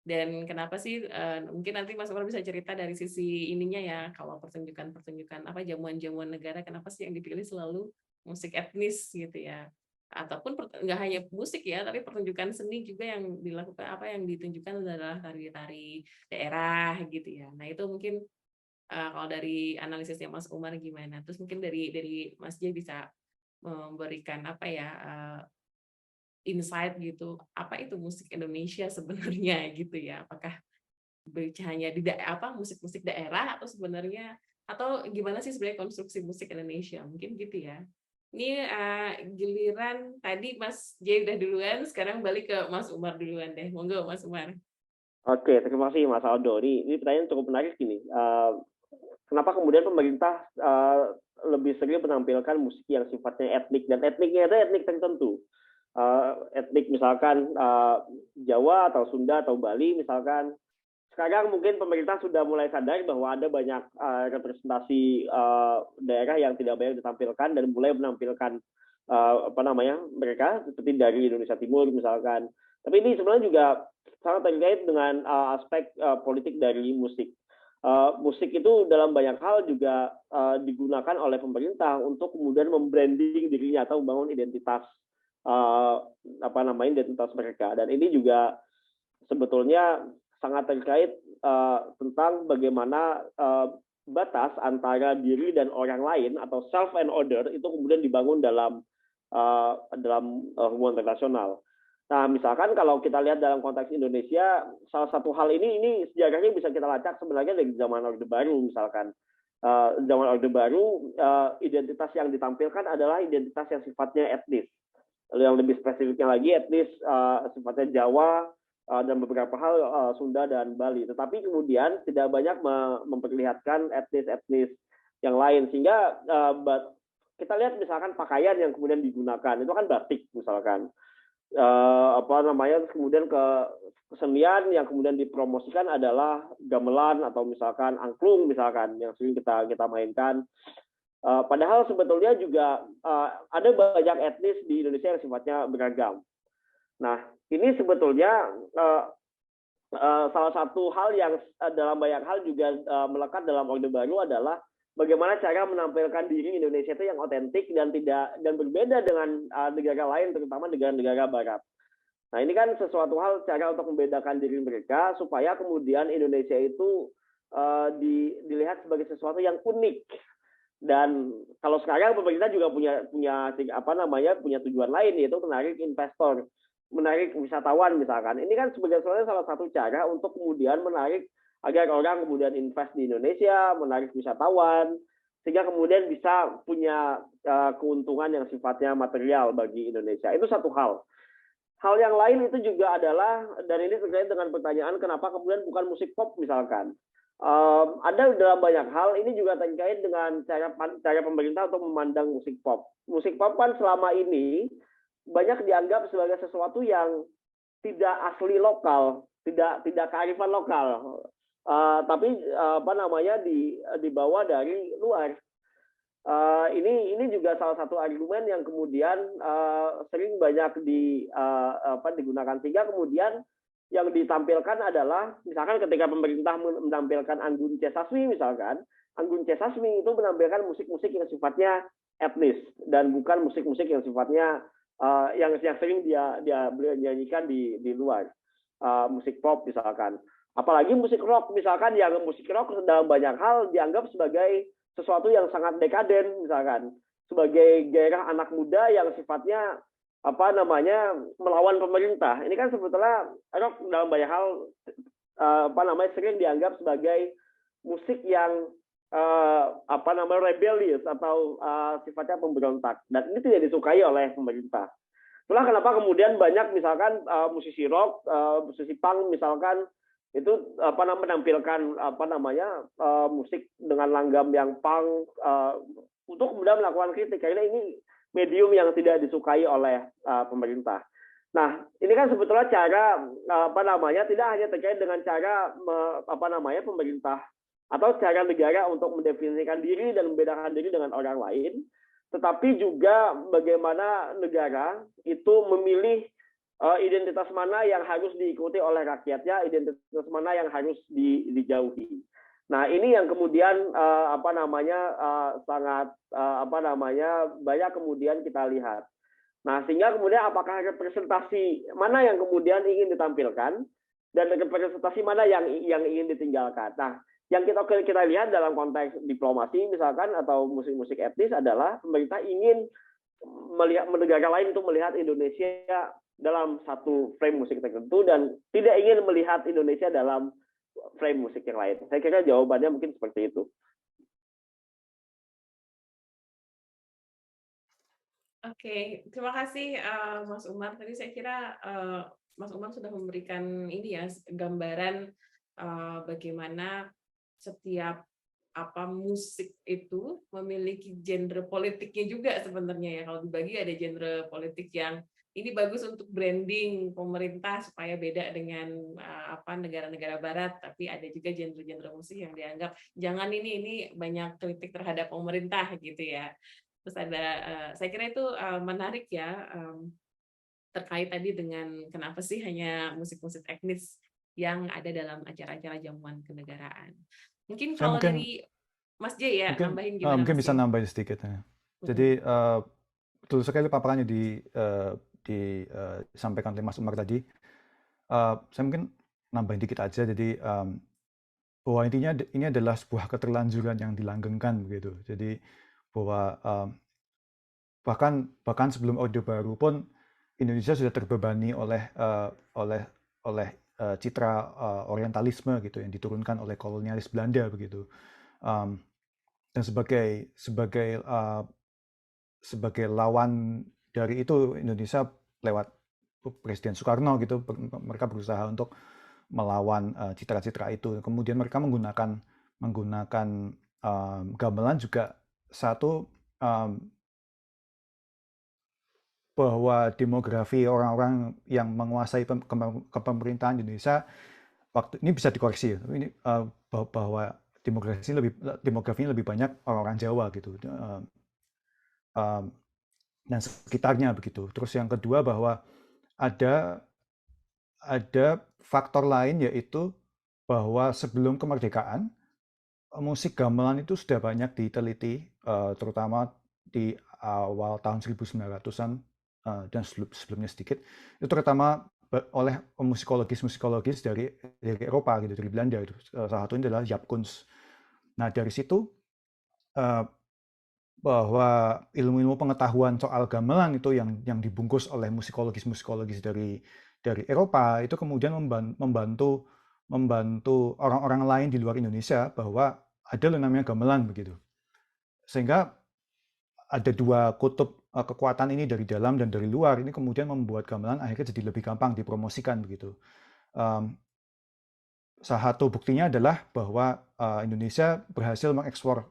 Dan kenapa sih, mungkin nanti Mas Umar bisa cerita dari sisi ininya ya, kalau pertunjukan-pertunjukan jamuan-jamuan negara, kenapa sih yang dipilih selalu musik etnis gitu ya. Ataupun nggak hanya musik ya, tapi pertunjukan seni juga yang dilakukan, yang ditunjukkan adalah tari-tari daerah gitu ya. Nah itu mungkin kalau dari analisisnya Mas Umar gimana? Terus mungkin dari Mas J bisa memberikan insight gitu, apa itu musik Indonesia sebenarnya gitu ya? Apakah hanya di musik-musik daerah atau sebenarnya, atau gimana sih sebenarnya konstruksi musik Indonesia? Mungkin gitu ya. Ini giliran tadi Mas J udah duluan, sekarang balik ke Mas Umar duluan deh. Monggo Mas Umar. Oke, terima kasih Mas Aldo. Ini pertanyaan cukup menarik gini. Kenapa kemudian pemerintah lebih sering menampilkan musik yang sifatnya etnik, dan etniknya itu etnik tertentu, etnik misalkan Jawa atau Sunda atau Bali misalkan, sekarang mungkin pemerintah sudah mulai sadar bahwa ada banyak representasi daerah yang tidak banyak ditampilkan dan mulai menampilkan mereka seperti dari Indonesia Timur misalkan. Tapi ini sebenarnya juga sangat terkait dengan aspek politik dari musik. Musik itu dalam banyak hal juga digunakan oleh pemerintah untuk kemudian membranding dirinya atau membangun identitas identitas mereka. Dan ini juga sebetulnya sangat terkait tentang bagaimana batas antara diri dan orang lain atau self and other itu kemudian dibangun dalam hubungan internasional. Nah, misalkan kalau kita lihat dalam konteks Indonesia, salah satu hal ini sejarahnya bisa kita lacak sebenarnya dari zaman Orde Baru misalkan. Zaman Orde Baru, identitas yang ditampilkan adalah identitas yang sifatnya etnis. Lalu yang lebih spesifiknya lagi etnis sifatnya Jawa dan beberapa hal Sunda dan Bali. Tetapi kemudian tidak banyak memperlihatkan etnis-etnis yang lain, sehingga kita lihat misalkan pakaian yang kemudian digunakan itu kan batik misalkan. Kemudian ke kesenian yang kemudian dipromosikan adalah gamelan atau misalkan angklung misalkan yang sering kita mainkan. Padahal sebetulnya juga ada banyak etnis di Indonesia yang sifatnya beragam. Nah, ini sebetulnya salah satu hal yang dalam banyak hal juga melekat dalam Orde Baru adalah bagaimana cara menampilkan diri Indonesia itu yang otentik dan berbeda dengan negara lain, terutama negara-negara Barat. Nah, ini kan sesuatu hal cara untuk membedakan diri mereka supaya kemudian Indonesia itu dilihat sebagai sesuatu yang unik. Dan kalau sekarang pemerintah juga punya tujuan lain, yaitu menarik investor, menarik wisatawan misalkan. Ini kan sebagai salah satu cara untuk kemudian menarik agar orang kemudian invest di Indonesia, menarik wisatawan, sehingga kemudian bisa punya keuntungan yang sifatnya material bagi Indonesia. Itu satu hal. Hal yang lain itu juga adalah, dan ini terkait dengan pertanyaan kenapa kemudian bukan musik pop misalkan. Ada dalam banyak hal, ini juga terkait dengan cara pemerintah untuk memandang musik pop. Musik pop kan selama ini banyak dianggap sebagai sesuatu yang tidak asli lokal, tidak kearifan lokal. Tapi dibawa dari luar. Ini juga salah satu argumen yang kemudian sering banyak digunakan, sehingga kemudian yang ditampilkan adalah misalkan ketika pemerintah menampilkan Anggun C. Sasmi misalkan, Anggun C. Sasmi itu menampilkan musik-musik yang sifatnya etnis dan bukan musik-musik yang sifatnya yang sering dia nyanyikan di luar, musik pop misalkan. Apalagi musik rock misalkan, yang musik rock dalam banyak hal dianggap sebagai sesuatu yang sangat dekaden misalkan, sebagai gairah anak muda yang sifatnya melawan pemerintah. Ini kan sebetulnya rock dalam banyak hal sering dianggap sebagai musik yang rebellious atau sifatnya pemberontak, dan ini tidak disukai oleh pemerintah. Itulah kenapa kemudian banyak misalkan musisi rock, musisi punk misalkan itu menampilkan musik dengan langgam yang punk untuk kemudian melakukan kritik, karena ini medium yang tidak disukai oleh pemerintah. Nah, ini kan sebetulnya cara tidak hanya terkait dengan cara pemerintah atau cara negara untuk mendefinisikan diri dan membedakan diri dengan orang lain, tetapi juga bagaimana negara itu memilih identitas mana yang harus diikuti oleh rakyatnya, identitas mana yang harus dijauhi. Nah, ini yang kemudian sangat banyak kemudian kita lihat. Nah, sehingga kemudian apakah representasi mana yang kemudian ingin ditampilkan dan representasi mana yang ingin ditinggalkan. Nah, yang kita lihat dalam konteks diplomasi misalkan atau musik-musik etnis adalah pemerintah ingin melihat negara lain untuk melihat Indonesia dalam satu frame musik tertentu dan tidak ingin melihat Indonesia dalam frame musik yang lain. Saya kira jawabannya mungkin seperti itu. Oke, terima kasih Mas Umar. Tadi saya kira Mas Umar sudah memberikan gambaran bagaimana setiap musik itu memiliki genre politiknya juga sebenarnya ya. Kalau dibagi ada genre politik yang ini bagus untuk branding pemerintah supaya beda dengan negara-negara barat, tapi ada juga genre-genre musik yang dianggap jangan ini banyak kritik terhadap pemerintah gitu ya. Terus ada saya kira itu menarik ya, terkait tadi dengan kenapa sih hanya musik-musik etnis yang ada dalam acara-acara jamuan kenegaraan. Mungkin Saya kalau mungkin dari Mas J ya, mungkin nambahin gimana mungkin Mas bisa J? nambahin sedikit ya. Jadi betul sekali paparannya disampaikan oleh Mas Umar tadi. Saya mungkin nambahin dikit aja. Jadi bahwa intinya ini adalah sebuah keterlanjuran yang dilanggengkan begitu. Jadi bahwa bahkan sebelum Orde Baru pun Indonesia sudah terbebani oleh citra orientalisme gitu yang diturunkan oleh kolonialis Belanda begitu. Dan sebagai lawan dari itu Indonesia lewat Presiden Soekarno gitu, mereka berusaha untuk melawan citra-citra itu. Kemudian mereka menggunakan gamelan juga satu, bahwa demografi orang-orang yang menguasai kepemerintahan Indonesia waktu ini bisa dikoreksi ya, ini bahwa demografinya lebih banyak orang-orang Jawa gitu, dan sekitarnya begitu. Terus yang kedua bahwa ada faktor lain, yaitu bahwa sebelum kemerdekaan musik gamelan itu sudah banyak diteliti, terutama di awal tahun 1900-an dan sebelumnya sedikit, itu terutama oleh musikologis dari Eropa gitu, dari Belanda itu. Salah satunya adalah Jaap Koens. Nah dari situ bahwa ilmu-ilmu pengetahuan soal gamelan itu yang dibungkus oleh musikologis dari Eropa itu kemudian membantu orang-orang lain di luar Indonesia bahwa ada yang namanya gamelan begitu. Sehingga ada dua kutub kekuatan ini dari dalam dan dari luar, ini kemudian membuat gamelan akhirnya jadi lebih gampang dipromosikan begitu. Salah satu buktinya adalah bahwa Indonesia berhasil mengekspor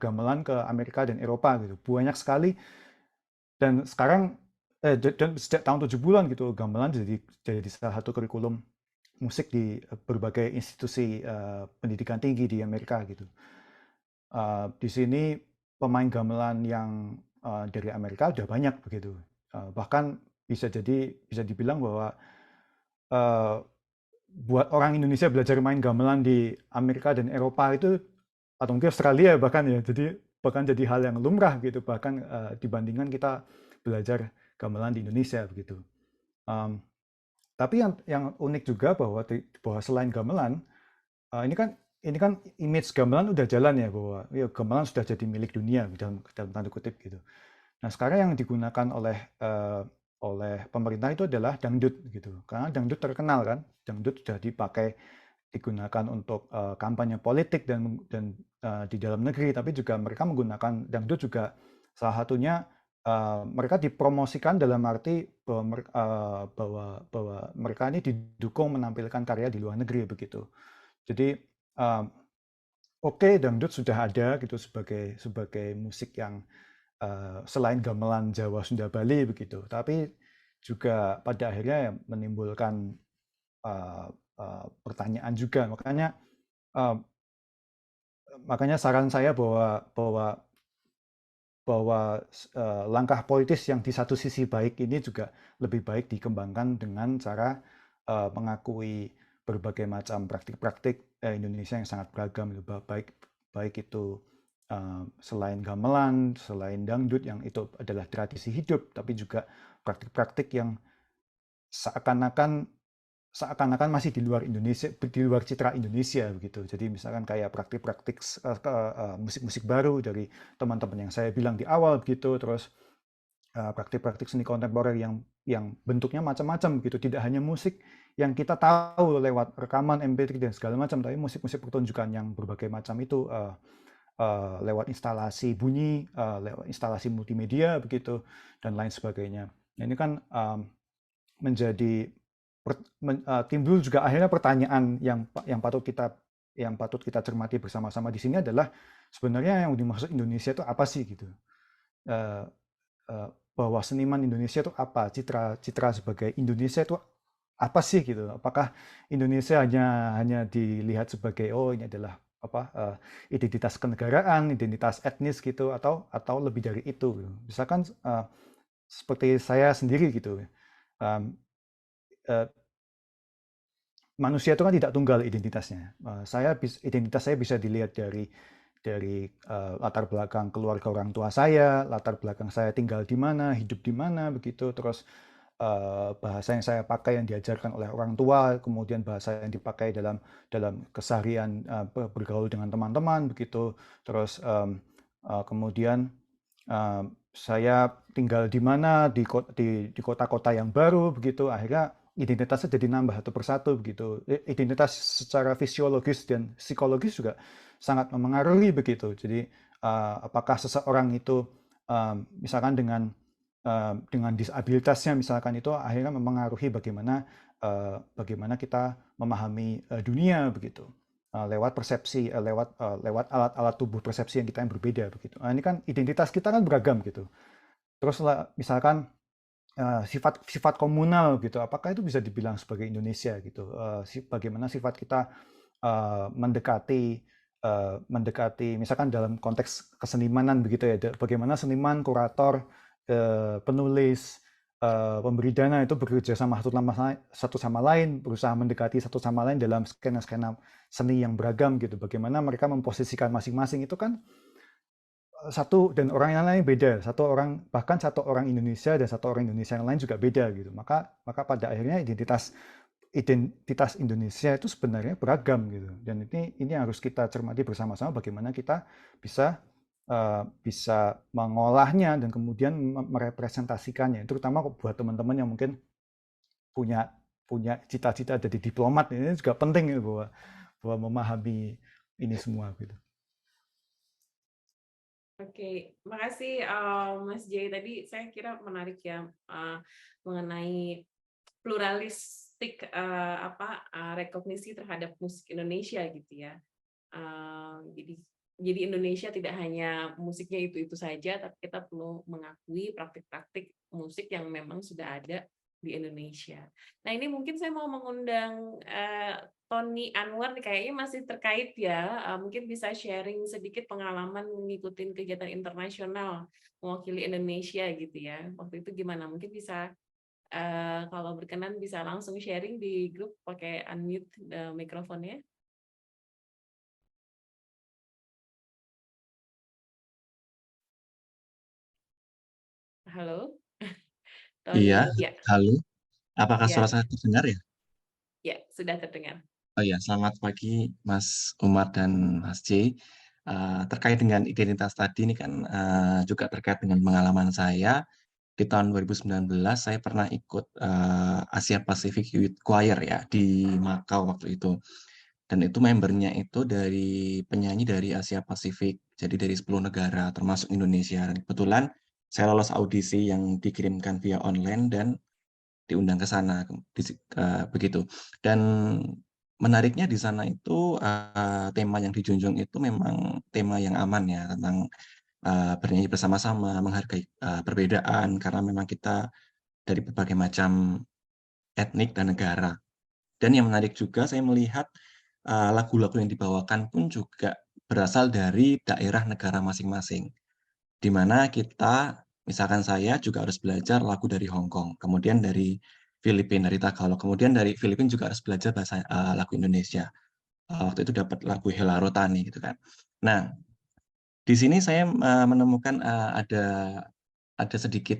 gamelan ke Amerika dan Eropa gitu. Banyak sekali, dan sekarang dan sejak tahun 70-an gitu gamelan jadi salah satu kurikulum musik di berbagai institusi pendidikan tinggi di Amerika gitu. Di sini pemain gamelan yang dari Amerika udah banyak begitu. Bahkan bisa dibilang bahwa buat orang Indonesia belajar main gamelan di Amerika dan Eropa itu, atau mungkin Australia bahkan ya, bahkan jadi hal yang lumrah gitu, bahkan dibandingkan kita belajar gamelan di Indonesia begitu. Tapi yang unik juga bahwa selain gamelan, ini kan image gamelan udah jalan ya, bahwa ya gamelan sudah jadi milik dunia dalam tanda kutip gitu. Nah sekarang yang digunakan oleh pemerintah itu adalah dangdut gitu, karena dangdut terkenal kan, dangdut sudah digunakan untuk kampanye politik dan di dalam negeri, tapi juga mereka menggunakan dangdut juga salah satunya mereka dipromosikan dalam arti bahwa mereka ini didukung menampilkan karya di luar negeri begitu. Jadi oke, dangdut sudah ada gitu sebagai musik yang selain gamelan Jawa, Sunda, Bali begitu, tapi juga pada akhirnya menimbulkan pertanyaan juga. Makanya saran saya bahwa langkah politis yang di satu sisi baik ini juga lebih baik dikembangkan dengan cara mengakui berbagai macam praktik-praktik Indonesia yang sangat beragam, baik itu selain gamelan, selain dangdut yang itu adalah tradisi hidup, tapi juga praktik-praktik yang seakan-akan masih di luar Indonesia, di luar citra Indonesia begitu. Jadi misalkan kayak praktik-praktik musik-musik baru dari teman-teman yang saya bilang di awal begitu, terus praktik-praktik seni kontemporer yang bentuknya macam-macam gitu, tidak hanya musik yang kita tahu lewat rekaman MP3 dan segala macam, tapi musik-musik pertunjukan yang berbagai macam itu lewat instalasi bunyi, lewat instalasi multimedia begitu, dan lain sebagainya. Nah, ini kan menjadi timbul juga akhirnya pertanyaan yang patut kita cermati bersama-sama di sini adalah sebenarnya yang dimaksud Indonesia itu apa sih gitu. bahwa seniman Indonesia itu apa, citra sebagai Indonesia itu apa sih gitu. Apakah Indonesia hanya dilihat sebagai oh ini adalah identitas kenegaraan, identitas etnis gitu, atau lebih dari itu gitu. Misalkan seperti saya sendiri gitu. Manusia itu kan tidak tunggal identitasnya. Identitas saya bisa dilihat dari latar belakang keluarga orang tua saya, latar belakang saya tinggal di mana, hidup di mana, begitu. Terus bahasa yang saya pakai yang diajarkan oleh orang tua, kemudian bahasa yang dipakai dalam keseharian bergaul dengan teman-teman, begitu. Terus kemudian saya tinggal di mana di kota-kota yang baru, begitu. Akhirnya identitasnya jadi nambah satu persatu begitu. Identitas secara fisiologis dan psikologis juga sangat memengaruhi begitu. Jadi apakah seseorang itu misalkan dengan disabilitasnya misalkan itu akhirnya memengaruhi bagaimana kita memahami dunia begitu. Lewat persepsi, lewat alat-alat tubuh persepsi yang kita yang berbeda begitu. Ini kan identitas kita kan beragam gitu. Terus misalkan sifat komunal gitu, apakah itu bisa dibilang sebagai Indonesia gitu? Bagaimana sifat kita mendekati misalkan dalam konteks kesenimanan begitu ya, bagaimana seniman, kurator, penulis, pemberi dana itu bekerja sama satu sama lain, berusaha mendekati satu sama lain dalam skena-skena seni yang beragam gitu. Bagaimana mereka memposisikan masing-masing itu kan satu dan orang yang lain beda, bahkan satu orang Indonesia dan satu orang Indonesia yang lain juga beda gitu. Maka pada akhirnya identitas Indonesia itu sebenarnya beragam gitu. Dan ini harus kita cermati bersama-sama bagaimana kita bisa mengolahnya dan kemudian merepresentasikannya. Terutama buat teman-teman yang mungkin punya cita-cita jadi diplomat, ini juga penting gitu, bahwa memahami ini semua gitu. Oke, makasih Mas Jay. Tadi saya kira menarik ya mengenai pluralistik rekognisi terhadap musik Indonesia gitu ya. Jadi Indonesia tidak hanya musiknya itu saja, tapi kita perlu mengakui praktik-praktik musik yang memang sudah ada di Indonesia. Nah ini mungkin saya mau mengundang Tony Anwar nih, kayaknya masih terkait ya, mungkin bisa sharing sedikit pengalaman mengikuti kegiatan internasional mewakili Indonesia gitu ya. Waktu itu gimana? Mungkin bisa kalau berkenan bisa langsung sharing di grup pakai unmute mikrofonnya. Halo, Tony. Iya, Ya, halo. Apakah suara ya, saya terdengar ya? ya, sudah terdengar. Oh ya, selamat pagi Mas Umar dan Mas J. Terkait dengan identitas tadi ini kan juga terkait dengan pengalaman saya. Di tahun 2019 saya pernah ikut Asia Pacific Youth Choir ya di Makau waktu itu. Dan itu membernya itu dari penyanyi dari Asia Pasifik, jadi dari 10 negara termasuk Indonesia. Dan kebetulan saya lolos audisi yang dikirimkan via online dan diundang ke sana begitu. Dan menariknya di sana itu tema yang dijunjung itu memang tema yang aman ya, tentang bernyanyi bersama-sama, menghargai perbedaan karena memang kita dari berbagai macam etnik dan negara. Dan yang menarik juga saya melihat lagu-lagu yang dibawakan pun juga berasal dari daerah negara masing-masing. Di mana kita, misalkan saya juga harus belajar lagu dari Hong Kong, kemudian dari Filipina, dari Tagalog, kemudian dari Filipina juga harus belajar bahasa lagu Indonesia. Waktu itu dapat lagu Hela Rotani gitu kan. Nah, di sini saya menemukan ada sedikit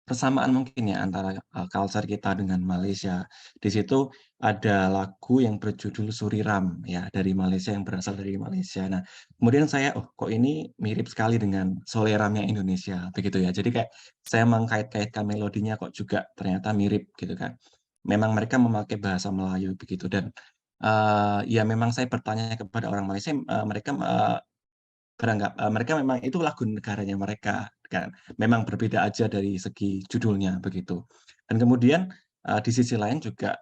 persamaan mungkin ya antara culture kita dengan Malaysia. Di situ ada lagu yang berjudul Suriram ya dari Malaysia, yang berasal dari Malaysia. Nah, kemudian saya kok ini mirip sekali dengan Soleramnya Indonesia begitu ya. Jadi kayak saya mengkait-kaitkan melodinya kok juga ternyata mirip gitu kan. Memang mereka memakai bahasa Melayu begitu, dan ya memang saya bertanya kepada orang Malaysia, mereka mereka memang itu lagu negaranya mereka kan. Memang berbeda aja dari segi judulnya begitu. Dan kemudian di sisi lain juga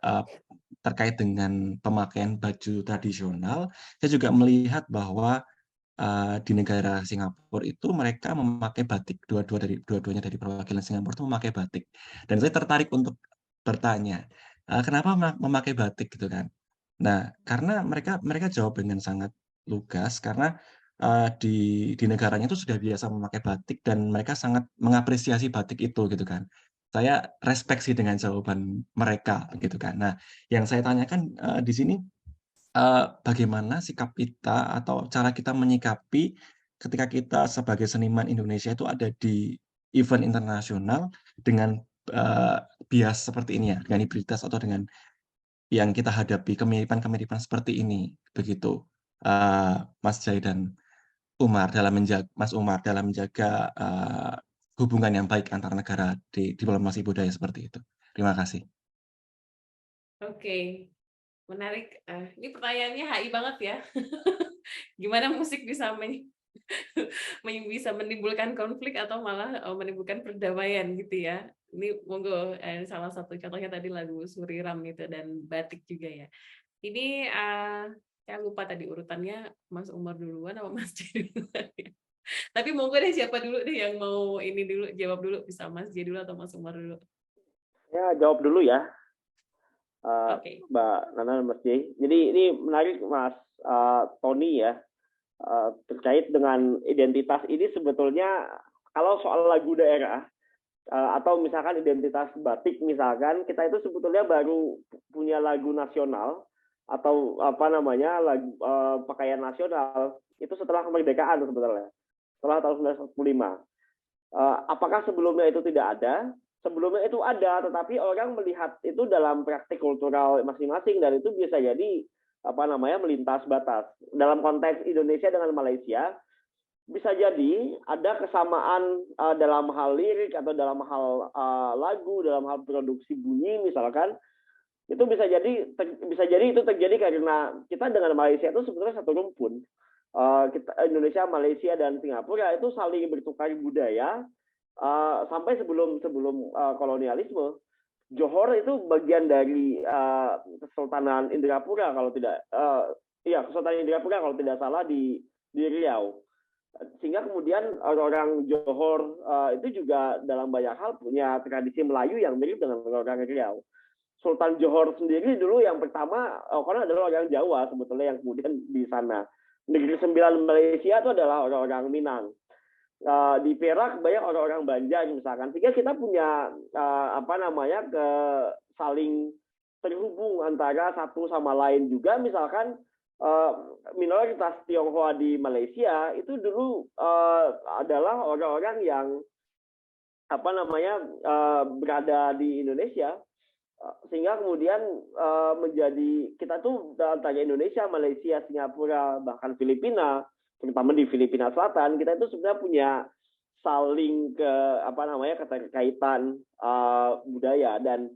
terkait dengan pemakaian baju tradisional, saya juga melihat bahwa di negara Singapura itu mereka memakai batik, dua-duanya dari perwakilan Singapura itu memakai batik. Dan saya tertarik untuk bertanya, kenapa memakai batik gitu kan? Nah, karena mereka mereka jawab dengan sangat lugas karena di negaranya itu sudah biasa memakai batik dan mereka sangat mengapresiasi batik itu gitu kan. Saya respect sih dengan jawaban mereka gitu kan. Nah, yang saya tanyakan di sini bagaimana sikap kita atau cara kita menyikapi ketika kita sebagai seniman Indonesia itu ada di event internasional dengan bias seperti ini ya, dengan hibritas atau dengan yang kita hadapi kemiripan-kemiripan seperti ini, begitu. Mas Jai dan Mas Umar dalam menjaga hubungan yang baik antar negara di diplomasi budaya seperti itu. Terima kasih. Oke, menarik. Ini pertanyaannya HI banget ya. Gimana musik bisa bisa menimbulkan konflik atau malah menimbulkan perdamaian gitu ya. Ini monggo salah satu contohnya tadi lagu Suriram itu dan batik juga ya. Ini saya lupa tadi urutannya Mas Umar duluan atau Mas J duluan ya. Tapi monggo deh siapa dulu deh yang mau ini dulu jawab dulu, bisa Mas J dulu atau Mas Umar dulu. Ya, jawab dulu ya, Oke. Mbak Nana dan Mas J. Jadi ini menarik Mas Tony ya, terkait dengan identitas ini sebetulnya kalau soal lagu daerah atau misalkan identitas batik misalkan, kita itu sebetulnya baru punya lagu nasional atau apa namanya lagu pakaian nasional itu setelah kemerdekaan sebetulnya, setelah tahun 1945. Apakah sebelumnya itu tidak ada? Sebelumnya itu ada, tetapi orang melihat itu dalam praktik kultural masing-masing dan itu bisa jadi apa namanya melintas batas. Dalam konteks Indonesia dengan Malaysia, bisa jadi ada kesamaan dalam hal lirik atau dalam hal lagu, dalam hal produksi bunyi misalkan. Itu bisa jadi itu terjadi karena kita dengan Malaysia itu sebenarnya satu rumpun. Indonesia, Malaysia dan Singapura itu saling bertukar budaya sampai sebelum kolonialisme. Johor itu bagian dari Kesultanan Indrapura kalau tidak Kesultanan Indrapura kalau tidak salah di Riau. Sehingga kemudian orang Johor itu juga dalam banyak hal punya tradisi Melayu yang mirip dengan orang Riau. Sultan Johor sendiri dulu yang pertama karena adalah orang Jawa sebetulnya yang kemudian di sana. Negeri Sembilan Malaysia itu adalah orang-orang Minang. Di Perak banyak orang-orang Banjar misalkan, sehingga kita punya saling terhubung antara satu sama lain juga. Misalkan minoritas Tionghoa di Malaysia itu dulu adalah orang-orang yang berada di Indonesia, sehingga kemudian menjadi kita tuh antara Indonesia, Malaysia, Singapura, bahkan Filipina, terutama di Filipina Selatan, kita itu sebenarnya punya saling keterkaitan budaya, dan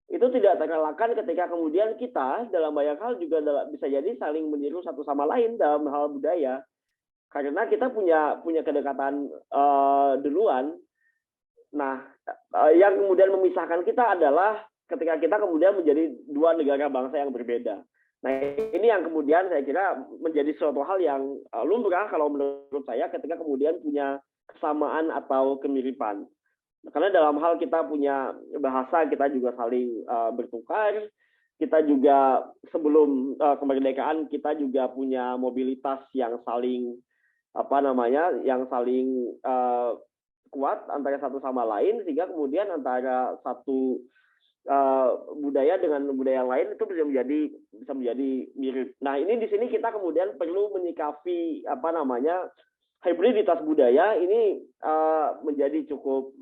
itu tidak terelakkan ketika kemudian kita dalam banyak hal juga bisa jadi saling meniru satu sama lain dalam hal budaya, karena kita punya kedekatan duluan. Nah, yang kemudian memisahkan kita adalah ketika kita kemudian menjadi dua negara bangsa yang berbeda. Nah, ini yang kemudian saya kira menjadi suatu hal yang lumrah kalau menurut saya ketika kemudian punya kesamaan atau kemiripan. Karena dalam hal kita punya bahasa, kita juga saling bertukar. Kita juga sebelum kemerdekaan kita juga punya mobilitas yang saling kuat antara satu sama lain, sehingga kemudian antara satu budaya dengan budaya yang lain itu bisa menjadi mirip. Nah, ini di sini kita kemudian perlu menyikapi hibriditas budaya ini menjadi cukup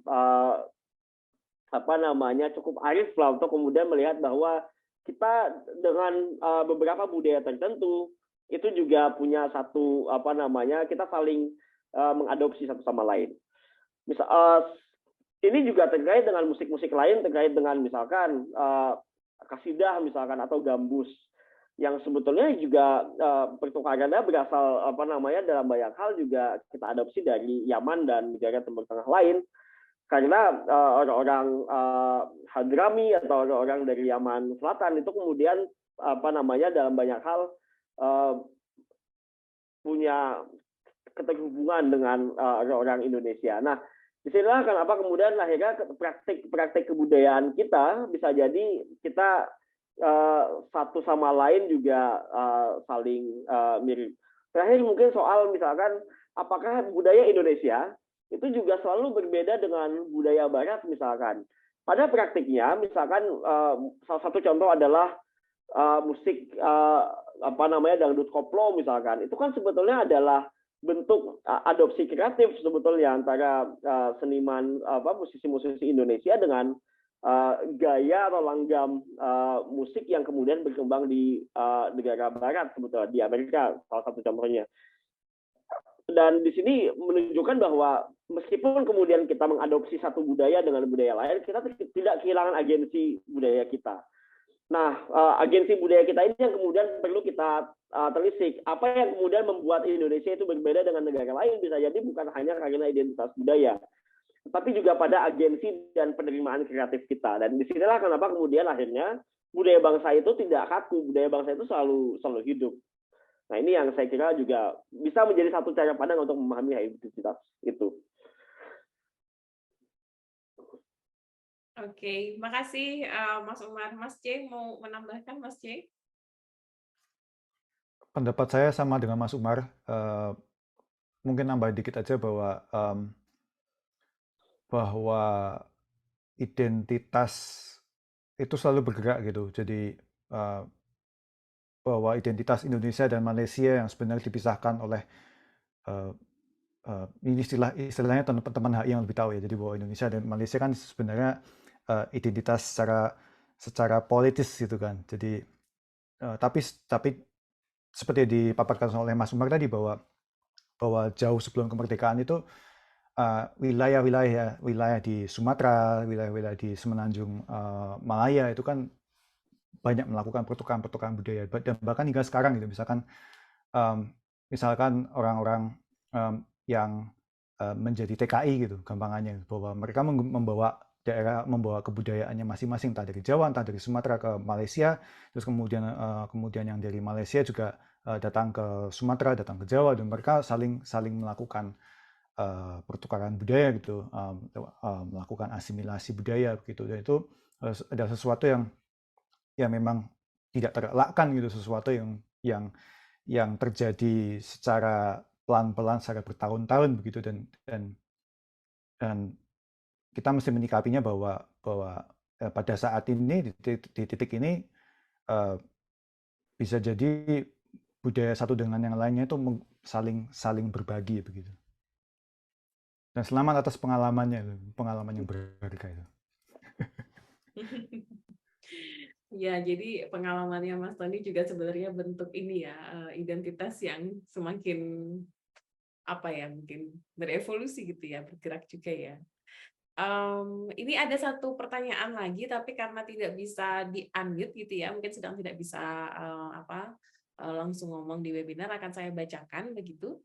cukup arif lah untuk kemudian melihat bahwa kita dengan beberapa budaya tertentu itu juga punya satu kita saling mengadopsi satu sama lain. Ini juga terkait dengan musik-musik lain, terkait dengan misalkan kasidah misalkan atau gambus yang sebetulnya juga pertukarannya berasal dalam banyak hal juga kita adopsi dari Yaman dan negara Timur Tengah lain, karena orang-orang Hadrami atau orang-orang dari Yaman Selatan itu kemudian dalam banyak hal punya keterhubungan dengan orang Indonesia. Nah, disinilah kenapa kemudian akhirnya praktik kebudayaan kita bisa jadi kita satu sama lain juga saling mirip. Terakhir mungkin soal misalkan apakah budaya Indonesia itu juga selalu berbeda dengan budaya Barat misalkan. Pada praktiknya, misalkan salah satu contoh adalah musik dangdut koplo misalkan. Itu kan sebetulnya adalah bentuk adopsi kreatif sebetulnya antara seniman musisi-musisi Indonesia dengan gaya atau langgam musik yang kemudian berkembang di negara Barat sebetulnya di Amerika salah satu contohnya. Dan di sini menunjukkan bahwa meskipun kemudian kita mengadopsi satu budaya dengan budaya lain, kita tidak kehilangan agensi budaya kita. Nah, agensi budaya kita ini yang kemudian perlu kita telisik. Apa yang kemudian membuat Indonesia itu berbeda dengan negara lain bisa jadi bukan hanya karena identitas budaya, tapi juga pada agensi dan penerimaan kreatif kita. Dan disinilah kenapa kemudian akhirnya budaya bangsa itu tidak kaku, budaya bangsa itu selalu hidup. Nah, ini yang saya kira juga bisa menjadi satu cara pandang untuk memahami identitas itu. Oke, makasih Mas Umar. Mas C mau menambahkan, Mas C? Pendapat saya sama dengan Mas Umar. Mungkin nambah dikit aja bahwa identitas itu selalu bergerak gitu. Jadi bahwa identitas Indonesia dan Malaysia yang sebenarnya dipisahkan oleh ini istilahnya teman-teman HI yang lebih tahu ya. Jadi bahwa Indonesia dan Malaysia kan sebenarnya identitas secara politis gitu kan. Jadi tapi seperti dipaparkan oleh Mas Umar tadi bahwa jauh sebelum kemerdekaan itu wilayah di Sumatera, wilayah di Semenanjung Malaya itu kan banyak melakukan pertukaran budaya dan bahkan hingga sekarang gitu misalkan orang-orang yang menjadi TKI gitu gampangannya bahwa mereka membawa kebudayaannya masing-masing entah dari Jawa entah dari Sumatera ke Malaysia terus kemudian yang dari Malaysia juga datang ke Sumatera datang ke Jawa dan mereka saling melakukan pertukaran budaya gitu melakukan asimilasi budaya begitu dan itu ada sesuatu yang memang tidak terelakkan gitu sesuatu yang terjadi secara pelan-pelan secara bertahun-tahun begitu dan kita mesti menyikapinya bahwa pada saat ini di titik ini bisa jadi budaya satu dengan yang lainnya itu saling berbagi begitu. Dan selamat atas pengalaman yang berharga itu. Ya, jadi pengalamannya Mas Tony juga sebenarnya bentuk ini ya, identitas yang semakin mungkin berevolusi gitu ya, bergerak juga ya. Ini ada satu pertanyaan lagi, tapi karena tidak bisa di-unmute gitu ya, mungkin sedang tidak bisa langsung ngomong di webinar, akan saya bacakan begitu.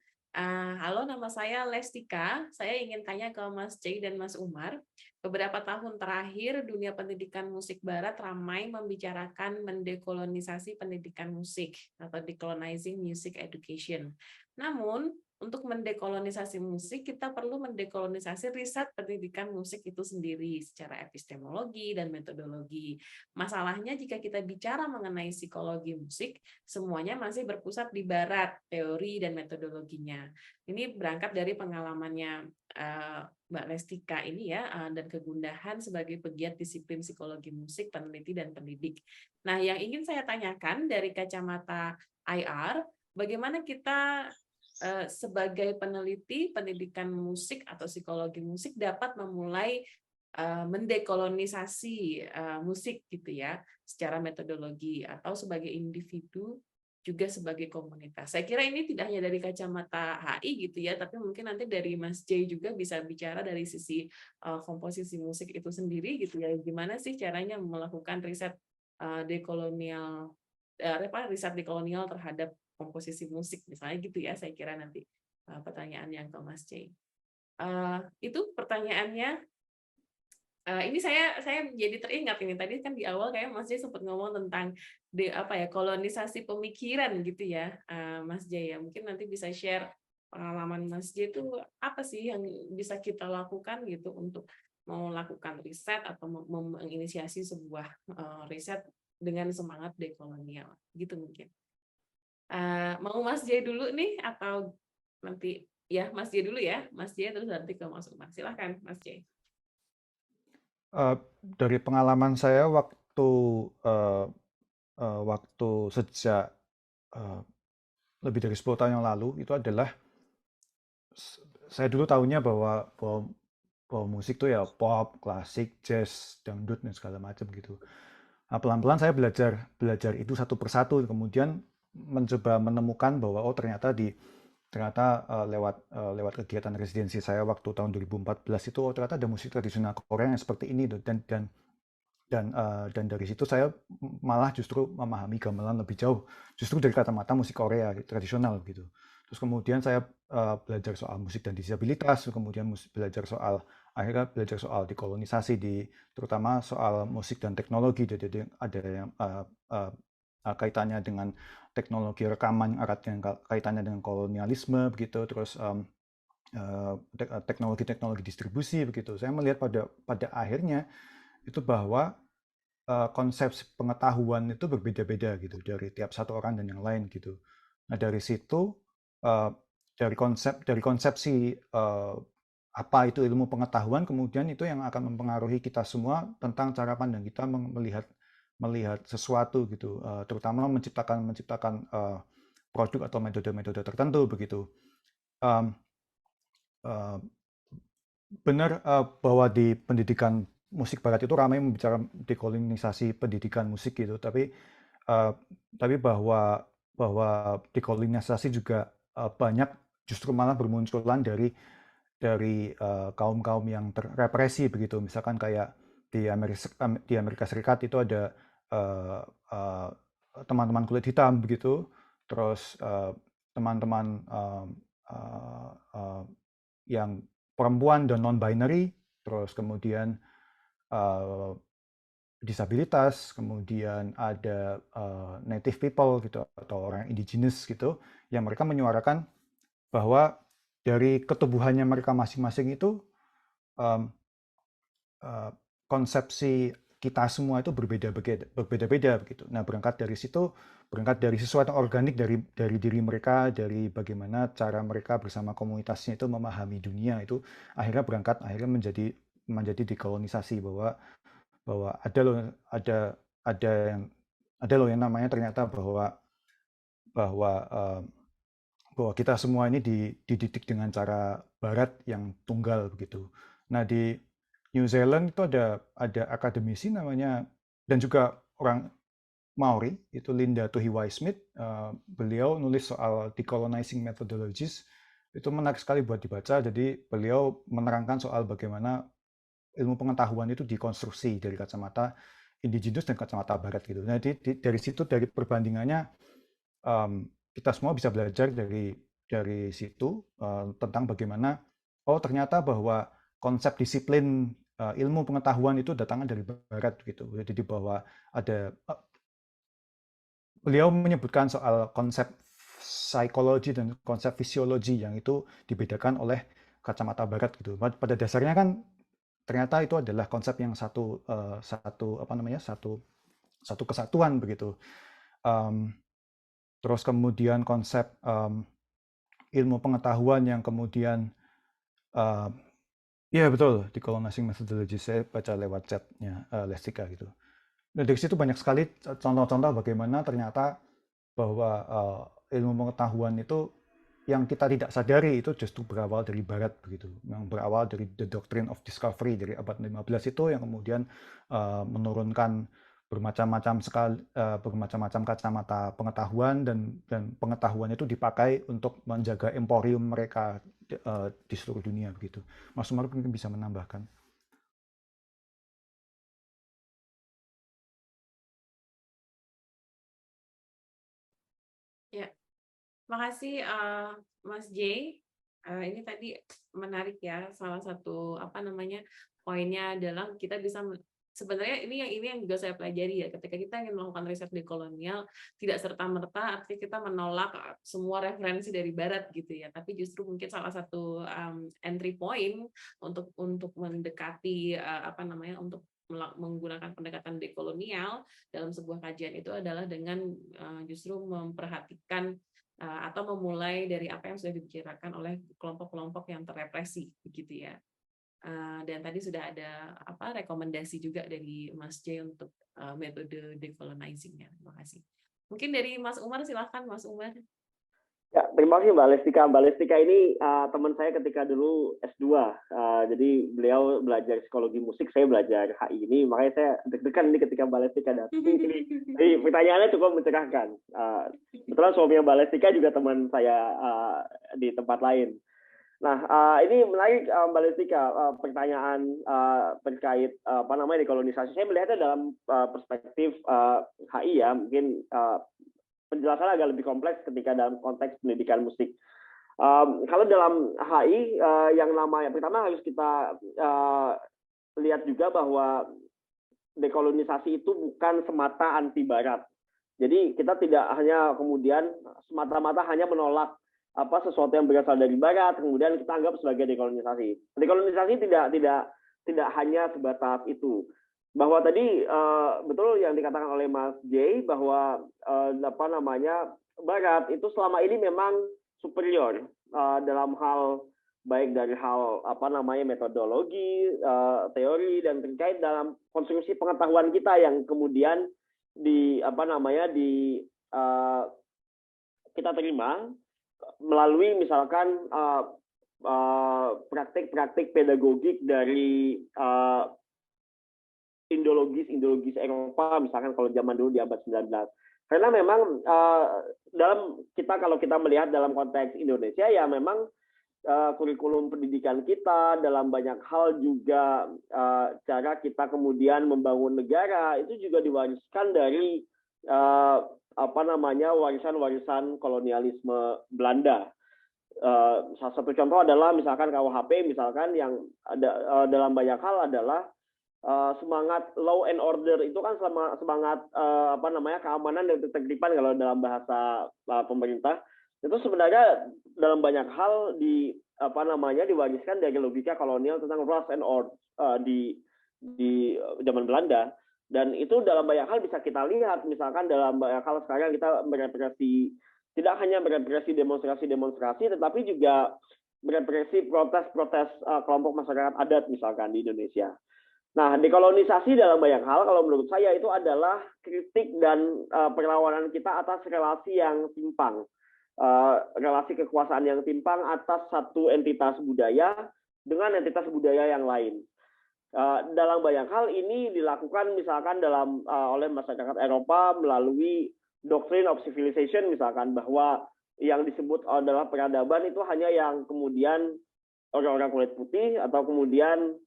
Halo, nama saya Lestika. Saya ingin tanya ke Mas C dan Mas Umar. Beberapa tahun terakhir, dunia pendidikan musik Barat ramai membicarakan mendekolonisasi pendidikan musik atau decolonizing music education. Namun, untuk mendekolonisasi musik, kita perlu mendekolonisasi riset pendidikan musik itu sendiri secara epistemologi dan metodologi. Masalahnya jika kita bicara mengenai psikologi musik, semuanya masih berpusat di Barat, teori dan metodologinya. Ini berangkat dari pengalamannya Mbak Lestika ini ya, dan kegundahan sebagai pegiat disiplin psikologi musik, peneliti dan pendidik. Nah, yang ingin saya tanyakan dari kacamata IR, bagaimana kita sebagai peneliti pendidikan musik atau psikologi musik dapat memulai mendekolonisasi musik gitu ya, secara metodologi atau sebagai individu juga sebagai komunitas. Saya kira ini tidak hanya dari kacamata HI gitu ya, tapi mungkin nanti dari Mas J juga bisa bicara dari sisi komposisi musik itu sendiri gitu ya. Gimana sih caranya melakukan riset dekolonial riset dekolonial terhadap komposisi musik misalnya gitu ya, saya kira nanti pertanyaan yang ke Mas C. Itu pertanyaannya. Ini saya jadi teringat ini tadi kan di awal kayak Mas J sempat ngomong tentang kolonisasi pemikiran gitu ya, Mas J ya. Mungkin nanti bisa share pengalaman Mas J itu apa sih yang bisa kita lakukan gitu untuk melakukan riset atau menginisiasi sebuah riset dengan semangat dekolonial gitu mungkin. Mau Mas J dulu nih atau nanti ya Mas J dulu ya, Mas J terus nanti ke Mas Umar. Silahkan Mas J. Dari pengalaman saya waktu sejak lebih dari 10 tahun yang lalu itu adalah saya dulu tahunya bahwa musik tuh ya pop, klasik, jazz, dangdut dan segala macam gitu. Nah, pelan-pelan saya belajar itu satu persatu, kemudian mencoba menemukan bahwa ternyata lewat kegiatan residensi saya waktu tahun 2014 itu ternyata ada musik tradisional Korea yang seperti ini tuh. Dan dari situ saya malah justru memahami gamelan lebih jauh justru dari kacamata musik Korea tradisional gitu. Terus kemudian saya belajar soal musik dan disabilitas, kemudian akhirnya belajar soal dekolonisasi terutama soal musik dan teknologi. Jadi ada yang kaitannya dengan teknologi rekaman erat dengan kaitannya dengan kolonialisme begitu, terus teknologi distribusi begitu. Saya melihat pada akhirnya itu bahwa konsep pengetahuan itu berbeda-beda gitu dari tiap satu orang dan yang lain gitu. Nah dari situ dari konsepsi apa itu ilmu pengetahuan, kemudian itu yang akan mempengaruhi kita semua tentang cara pandang kita melihat sesuatu gitu, terutama menciptakan produk atau metode-metode tertentu begitu. Benar bahwa di pendidikan musik barat itu ramai membicara dekolonisasi pendidikan musik gitu, tapi bahwa dekolonisasi juga banyak justru malah bermunculan dari kaum-kaum yang terrepresi begitu. Misalkan kayak di Amerika Serikat itu ada teman-teman kulit hitam begitu, terus teman-teman yang perempuan dan non-binary, terus kemudian disabilitas, kemudian ada native people gitu atau orang indigenous gitu, yang mereka menyuarakan bahwa dari ketubuhannya mereka masing-masing itu konsepsi kita semua itu berbeda-beda begitu. Nah, berangkat dari sesuatu organik dari diri mereka, dari bagaimana cara mereka bersama komunitasnya itu memahami dunia, itu akhirnya menjadi dekolonisasi, bahwa ada loh yang namanya ternyata bahwa kita semua ini dididik dengan cara barat yang tunggal begitu. Nah, di New Zealand itu ada akademisi namanya, dan juga orang Maori, itu Linda Tuhiwai-Smith. Beliau nulis soal decolonizing methodologies, itu menarik sekali buat dibaca. Jadi beliau menerangkan soal bagaimana ilmu pengetahuan itu dikonstruksi dari kacamata indigenous dan kacamata barat gitu. Nah, dari situ, dari perbandingannya, kita semua bisa belajar dari situ tentang bagaimana ternyata bahwa konsep disiplin ilmu pengetahuan itu datangnya dari barat gitu. Jadi bahwa beliau menyebutkan soal konsep psikologi dan konsep fisiologi yang itu dibedakan oleh kacamata barat gitu. Pada dasarnya kan ternyata itu adalah konsep yang satu kesatuan begitu. Terus kemudian konsep ilmu pengetahuan yang kemudian iya betul, decolonizing methodology, saya baca lewat chatnya Lestika gitu. Nah, dari situ banyak sekali contoh-contoh bagaimana ternyata bahwa ilmu pengetahuan itu yang kita tidak sadari itu justru berawal dari barat begitu, yang berawal dari the doctrine of discovery dari abad 15 itu, yang kemudian menurunkan bermacam-macam kacamata pengetahuan, dan pengetahuan itu dipakai untuk menjaga emporium mereka di seluruh dunia begitu. Mas Umar mungkin bisa menambahkan. Ya, makasih Mas J. Ini tadi menarik ya, salah satu poinnya adalah kita bisa sebenarnya ini yang juga saya pelajari ya, ketika kita ingin melakukan riset dekolonial, tidak serta-merta artinya kita menolak semua referensi dari Barat gitu ya, tapi justru mungkin salah satu entry point untuk mendekati untuk menggunakan pendekatan dekolonial dalam sebuah kajian itu adalah dengan justru memperhatikan atau memulai dari apa yang sudah dibicarakan oleh kelompok-kelompok yang terrepresi begitu ya. Dan tadi sudah ada rekomendasi juga dari Mas J untuk metode decolonizing-nya. Terima kasih. Mungkin dari Mas Umar, silakan Mas Umar. Ya, terima kasih Mbak Lestika. Mbak Lestika ini teman saya ketika dulu S2. Jadi beliau belajar psikologi musik, saya belajar HI ini. Makanya saya deg-degan ini ketika Mbak Lestika datang. Jadi pertanyaannya cukup mencerahkan. Kebetulan suaminya Mbak Lestika juga teman saya di tempat lain. Nah, ini menarik Mbak Lestika, pertanyaan terkait dekolonisasi. Saya melihatnya dalam perspektif HI ya, mungkin penjelasan agak lebih kompleks ketika dalam konteks pendidikan musik. Kalau dalam HI, yang namanya pertama harus kita lihat juga bahwa dekolonisasi itu bukan semata anti Barat. Jadi kita tidak hanya kemudian semata-mata hanya menolak sesuatu yang berasal dari Barat, kemudian kita anggap sebagai dekolonisasi. Dekolonisasi tidak hanya sebatas itu. Bahwa tadi betul yang dikatakan oleh Mas J bahwa Barat itu selama ini memang superior dalam hal baik dari hal metodologi, teori dan terkait dalam konstruksi pengetahuan kita yang kemudian kita terima melalui misalkan praktik-praktik pedagogik dari indologis Eropa, misalkan kalau zaman dulu di abad 19. Karena memang kalau kita melihat dalam konteks Indonesia ya memang kurikulum pendidikan kita dalam banyak hal juga cara kita kemudian membangun negara itu juga diwariskan dari warisan-warisan kolonialisme Belanda. Salah satu contoh adalah misalkan KUHP misalkan yang ada dalam banyak hal adalah semangat law and order itu kan semangat keamanan dan ketertiban kalau dalam bahasa pemerintah itu sebenarnya dalam banyak hal diwariskan dari logika kolonial tentang rules and order di zaman Belanda. Dan itu dalam banyak hal bisa kita lihat, misalkan dalam banyak hal sekarang kita merepresi, tidak hanya merepresi demonstrasi-demonstrasi, tetapi juga merepresi protes-protes kelompok masyarakat adat misalkan di Indonesia. Nah, dekolonisasi dalam banyak hal, kalau menurut saya itu adalah kritik dan perlawanan kita atas relasi yang timpang. Relasi kekuasaan yang timpang atas satu entitas budaya dengan entitas budaya yang lain. Dalam banyak hal ini dilakukan misalkan oleh masyarakat Eropa melalui doctrine of civilization misalkan bahwa yang disebut adalah peradaban itu hanya yang kemudian orang-orang kulit putih atau kemudian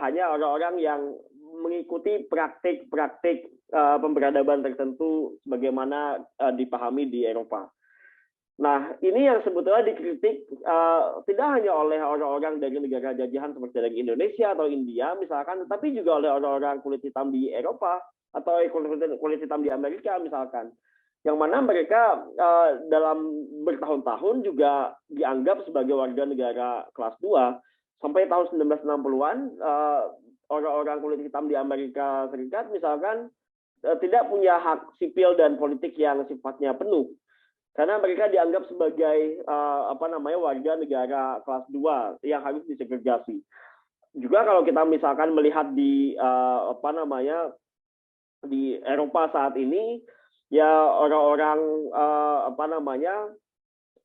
hanya orang-orang yang mengikuti praktik-praktik pemberadaban tertentu sebagaimana dipahami di Eropa. Nah, ini yang sebetulnya dikritik tidak hanya oleh orang-orang dari negara jajahan seperti dari Indonesia atau India misalkan, tetapi juga oleh orang-orang kulit hitam di Eropa atau kulit hitam di Amerika misalkan. Yang mana mereka dalam bertahun-tahun juga dianggap sebagai warga negara kelas 2. Sampai tahun 1960-an, orang-orang kulit hitam di Amerika Serikat misalkan tidak punya hak sipil dan politik yang sifatnya penuh. Karena mereka dianggap sebagai warga negara kelas 2 yang harus disegregasi. Juga kalau kita misalkan melihat di di Eropa saat ini ya orang-orang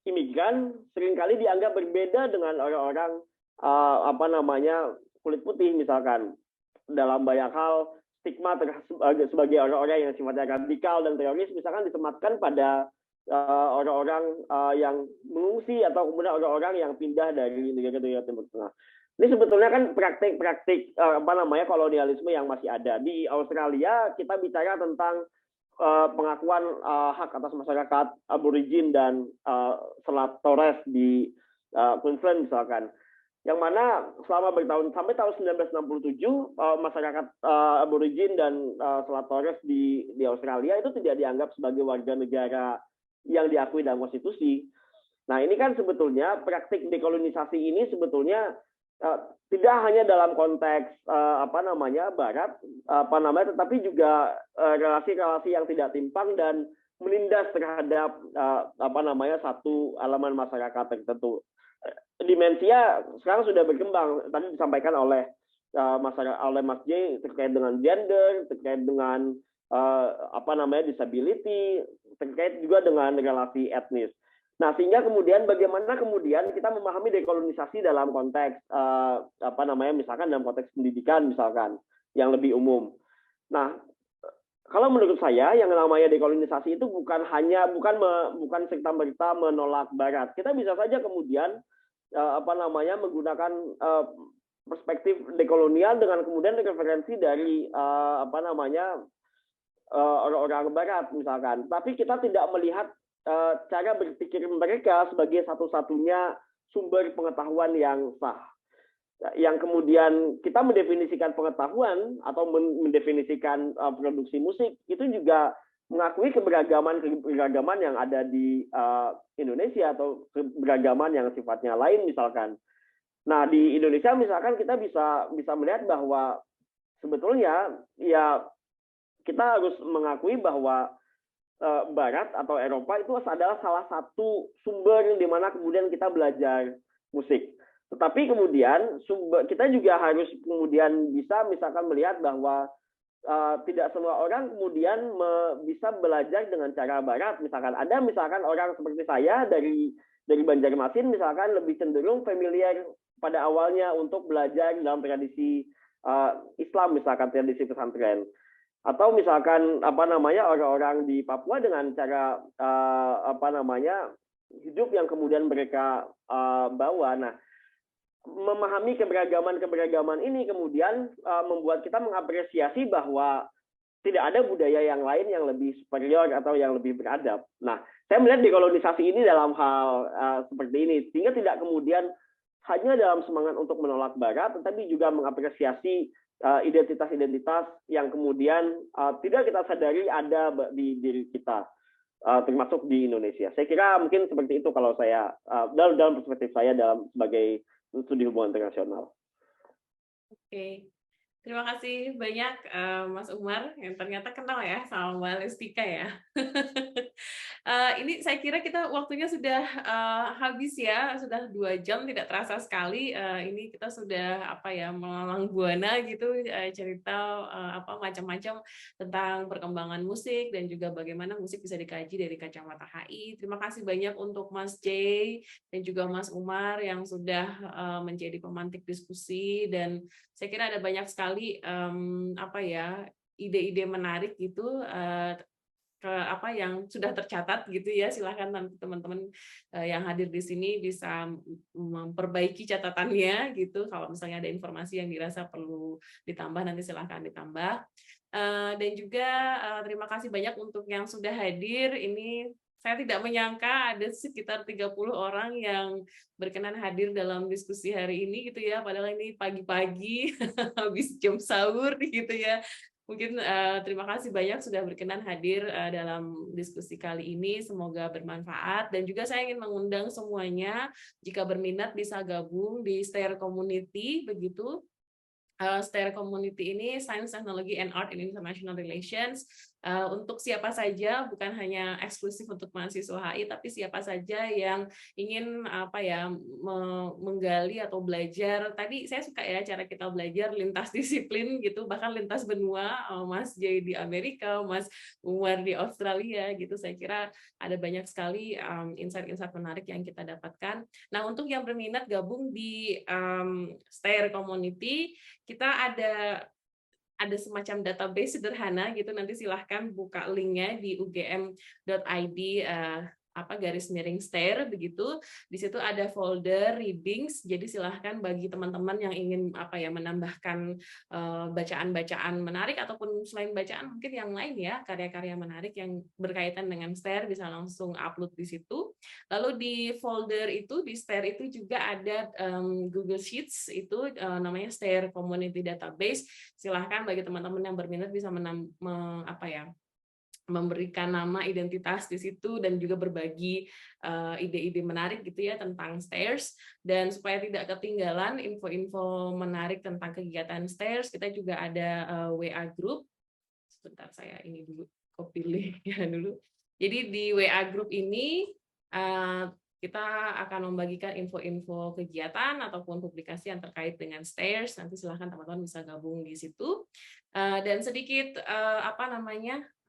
imigran seringkali dianggap berbeda dengan orang-orang kulit putih misalkan. Dalam banyak hal stigma sebagai orang-orang yang sifatnya radikal dan teroris misalkan disematkan pada orang-orang yang mengungsi atau kemudian orang-orang yang pindah dari negara-negara Timur Tengah. Ini sebetulnya kan praktik-praktik kolonialisme yang masih ada. Di Australia kita bicara tentang pengakuan hak atas masyarakat Aborigin dan Selat Torres di Queensland misalkan. yang mana selama bertahun sampai tahun 1967 masyarakat Aborigin dan Selat Torres di Australia itu tidak dianggap sebagai warga negara yang diakui dalam konstitusi. Nah, ini kan sebetulnya praktik dekolonisasi ini sebetulnya tidak hanya dalam konteks Barat, tetapi juga relasi-relasi yang tidak timpang dan menindas terhadap satu elemen masyarakat tertentu. Dimensia sekarang sudah berkembang. Tadi disampaikan oleh Mas J terkait dengan gender, terkait dengan disability, terkait juga dengan relasi etnis. Nah, sehingga kemudian bagaimana kemudian kita memahami dekolonisasi dalam konteks misalkan dalam konteks pendidikan misalkan yang lebih umum. Nah, kalau menurut saya yang namanya dekolonisasi itu bukan serta-merta menolak Barat. Kita bisa saja kemudian menggunakan perspektif dekolonial dengan kemudian referensi dari orang-orang Barat misalkan. Tapi kita tidak melihat cara berpikir mereka sebagai satu-satunya sumber pengetahuan yang sah. Yang kemudian kita mendefinisikan pengetahuan atau mendefinisikan produksi musik itu juga mengakui keberagaman yang ada di Indonesia atau keberagaman yang sifatnya lain misalkan. Nah, di Indonesia misalkan kita bisa melihat bahwa sebetulnya ya kita harus mengakui bahwa Barat atau Eropa itu adalah salah satu sumber di mana kemudian kita belajar musik. Tetapi kemudian kita juga harus kemudian bisa misalkan melihat bahwa tidak semua orang kemudian bisa belajar dengan cara Barat. Misalkan ada orang seperti saya dari Banjarmasin misalkan lebih cenderung familiar pada awalnya untuk belajar dalam tradisi Islam misalkan tradisi pesantren. Atau misalkan orang-orang di Papua dengan cara hidup yang kemudian mereka bawa. Nah, memahami keberagaman ini kemudian membuat kita mengapresiasi bahwa tidak ada budaya yang lain yang lebih superior atau yang lebih beradab. Nah, saya melihat dekolonisasi ini dalam hal seperti ini, sehingga tidak kemudian hanya dalam semangat untuk menolak Barat, tetapi juga mengapresiasi identitas-identitas yang kemudian tidak kita sadari ada di diri kita, termasuk di Indonesia. Saya kira mungkin seperti itu kalau saya dalam perspektif saya sebagai studi hubungan internasional. Oke, terima kasih banyak Mas Umar yang ternyata kenal ya sama Mbak Lestika ya. Ini saya kira kita waktunya sudah habis ya, sudah 2 jam tidak terasa sekali. Ini kita sudah melalang buana gitu cerita macam-macam tentang perkembangan musik dan juga bagaimana musik bisa dikaji dari kacamata HI. Terima kasih banyak untuk Mas J dan juga Mas Umar yang sudah menjadi pemantik diskusi, dan saya kira ada banyak sekali ide-ide menarik gitu yang sudah tercatat gitu ya. Silahkan nanti teman-teman yang hadir di sini bisa memperbaiki catatannya gitu. Kalau misalnya ada informasi yang dirasa perlu ditambah, nanti silahkan ditambah. Dan juga terima kasih banyak untuk yang sudah hadir. Ini saya tidak menyangka ada sekitar 30 orang yang berkenan hadir dalam diskusi hari ini gitu ya. Padahal ini pagi-pagi habis jam sahur gitu ya. Mungkin terima kasih banyak sudah berkenan hadir dalam diskusi kali ini. Semoga bermanfaat, dan juga saya ingin mengundang semuanya jika berminat bisa gabung di STAIR Community begitu. STAIR Community ini Science, Technology, and Art in International Relations. Untuk siapa saja, bukan hanya eksklusif untuk mahasiswa HI, tapi siapa saja yang ingin menggali atau belajar. Tadi saya suka ya cara kita belajar lintas disiplin gitu, bahkan lintas benua. Mas J di Amerika, Mas Umar di Australia gitu. Saya kira ada banyak sekali insight-insight menarik yang kita dapatkan. Nah, untuk yang berminat gabung di STAIR Community, kita ada semacam database sederhana gitu. Nanti silahkan buka linknya di ugm.id garis miring STAIR begitu. Di situ ada folder readings. Jadi silahkan bagi teman-teman yang ingin menambahkan bacaan-bacaan menarik ataupun selain bacaan mungkin yang lain ya, karya-karya menarik yang berkaitan dengan STAIR bisa langsung upload di situ. Lalu di folder itu di STAIR itu juga ada Google Sheets, itu namanya STAIR Community Database. Silahkan bagi teman-teman yang berminat bisa memberikan nama identitas di situ dan juga berbagi ide-ide menarik gitu ya tentang STAIRS. Dan supaya tidak ketinggalan info-info menarik tentang kegiatan STAIRS, kita juga ada WA group. Sebentar saya ini dulu copy link-nya dulu. Jadi di WA group ini kita akan membagikan info-info kegiatan ataupun publikasi yang terkait dengan STAIRS. Nanti silahkan teman-teman bisa gabung di situ. Dan sedikit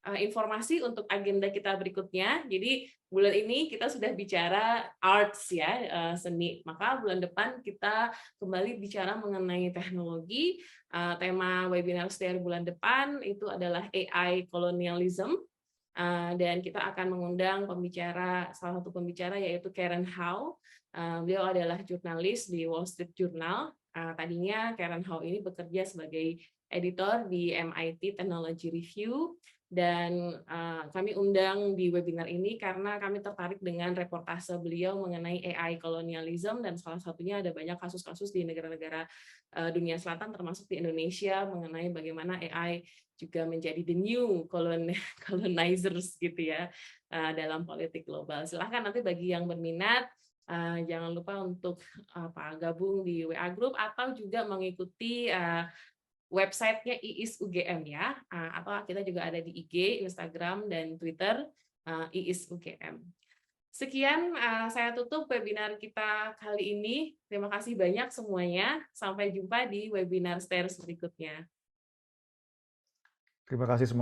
informasi untuk agenda kita berikutnya. Jadi bulan ini kita sudah bicara arts ya, seni. Maka bulan depan kita kembali bicara mengenai teknologi. Tema webinar STAIR bulan depan itu adalah AI Colonialism. Dan kita akan mengundang salah satu pembicara yaitu Karen Howe. Beliau adalah jurnalis di Wall Street Journal. Tadinya Karen Howe ini bekerja sebagai editor di MIT Technology Review. Dan kami undang di webinar ini karena kami tertarik dengan reportase beliau mengenai AI colonialism, dan salah satunya ada banyak kasus-kasus di negara-negara dunia selatan termasuk di Indonesia mengenai bagaimana AI juga menjadi the new colonizers gitu ya dalam politik global. Silahkan nanti bagi yang berminat jangan lupa untuk gabung di WA Group atau juga mengikuti websitenya IIS UGM ya, atau kita juga ada di IG, Instagram, dan Twitter IIS UGM. Sekian saya tutup webinar kita kali ini. Terima kasih banyak semuanya. Sampai jumpa di webinar STAIR berikutnya. Terima kasih semua.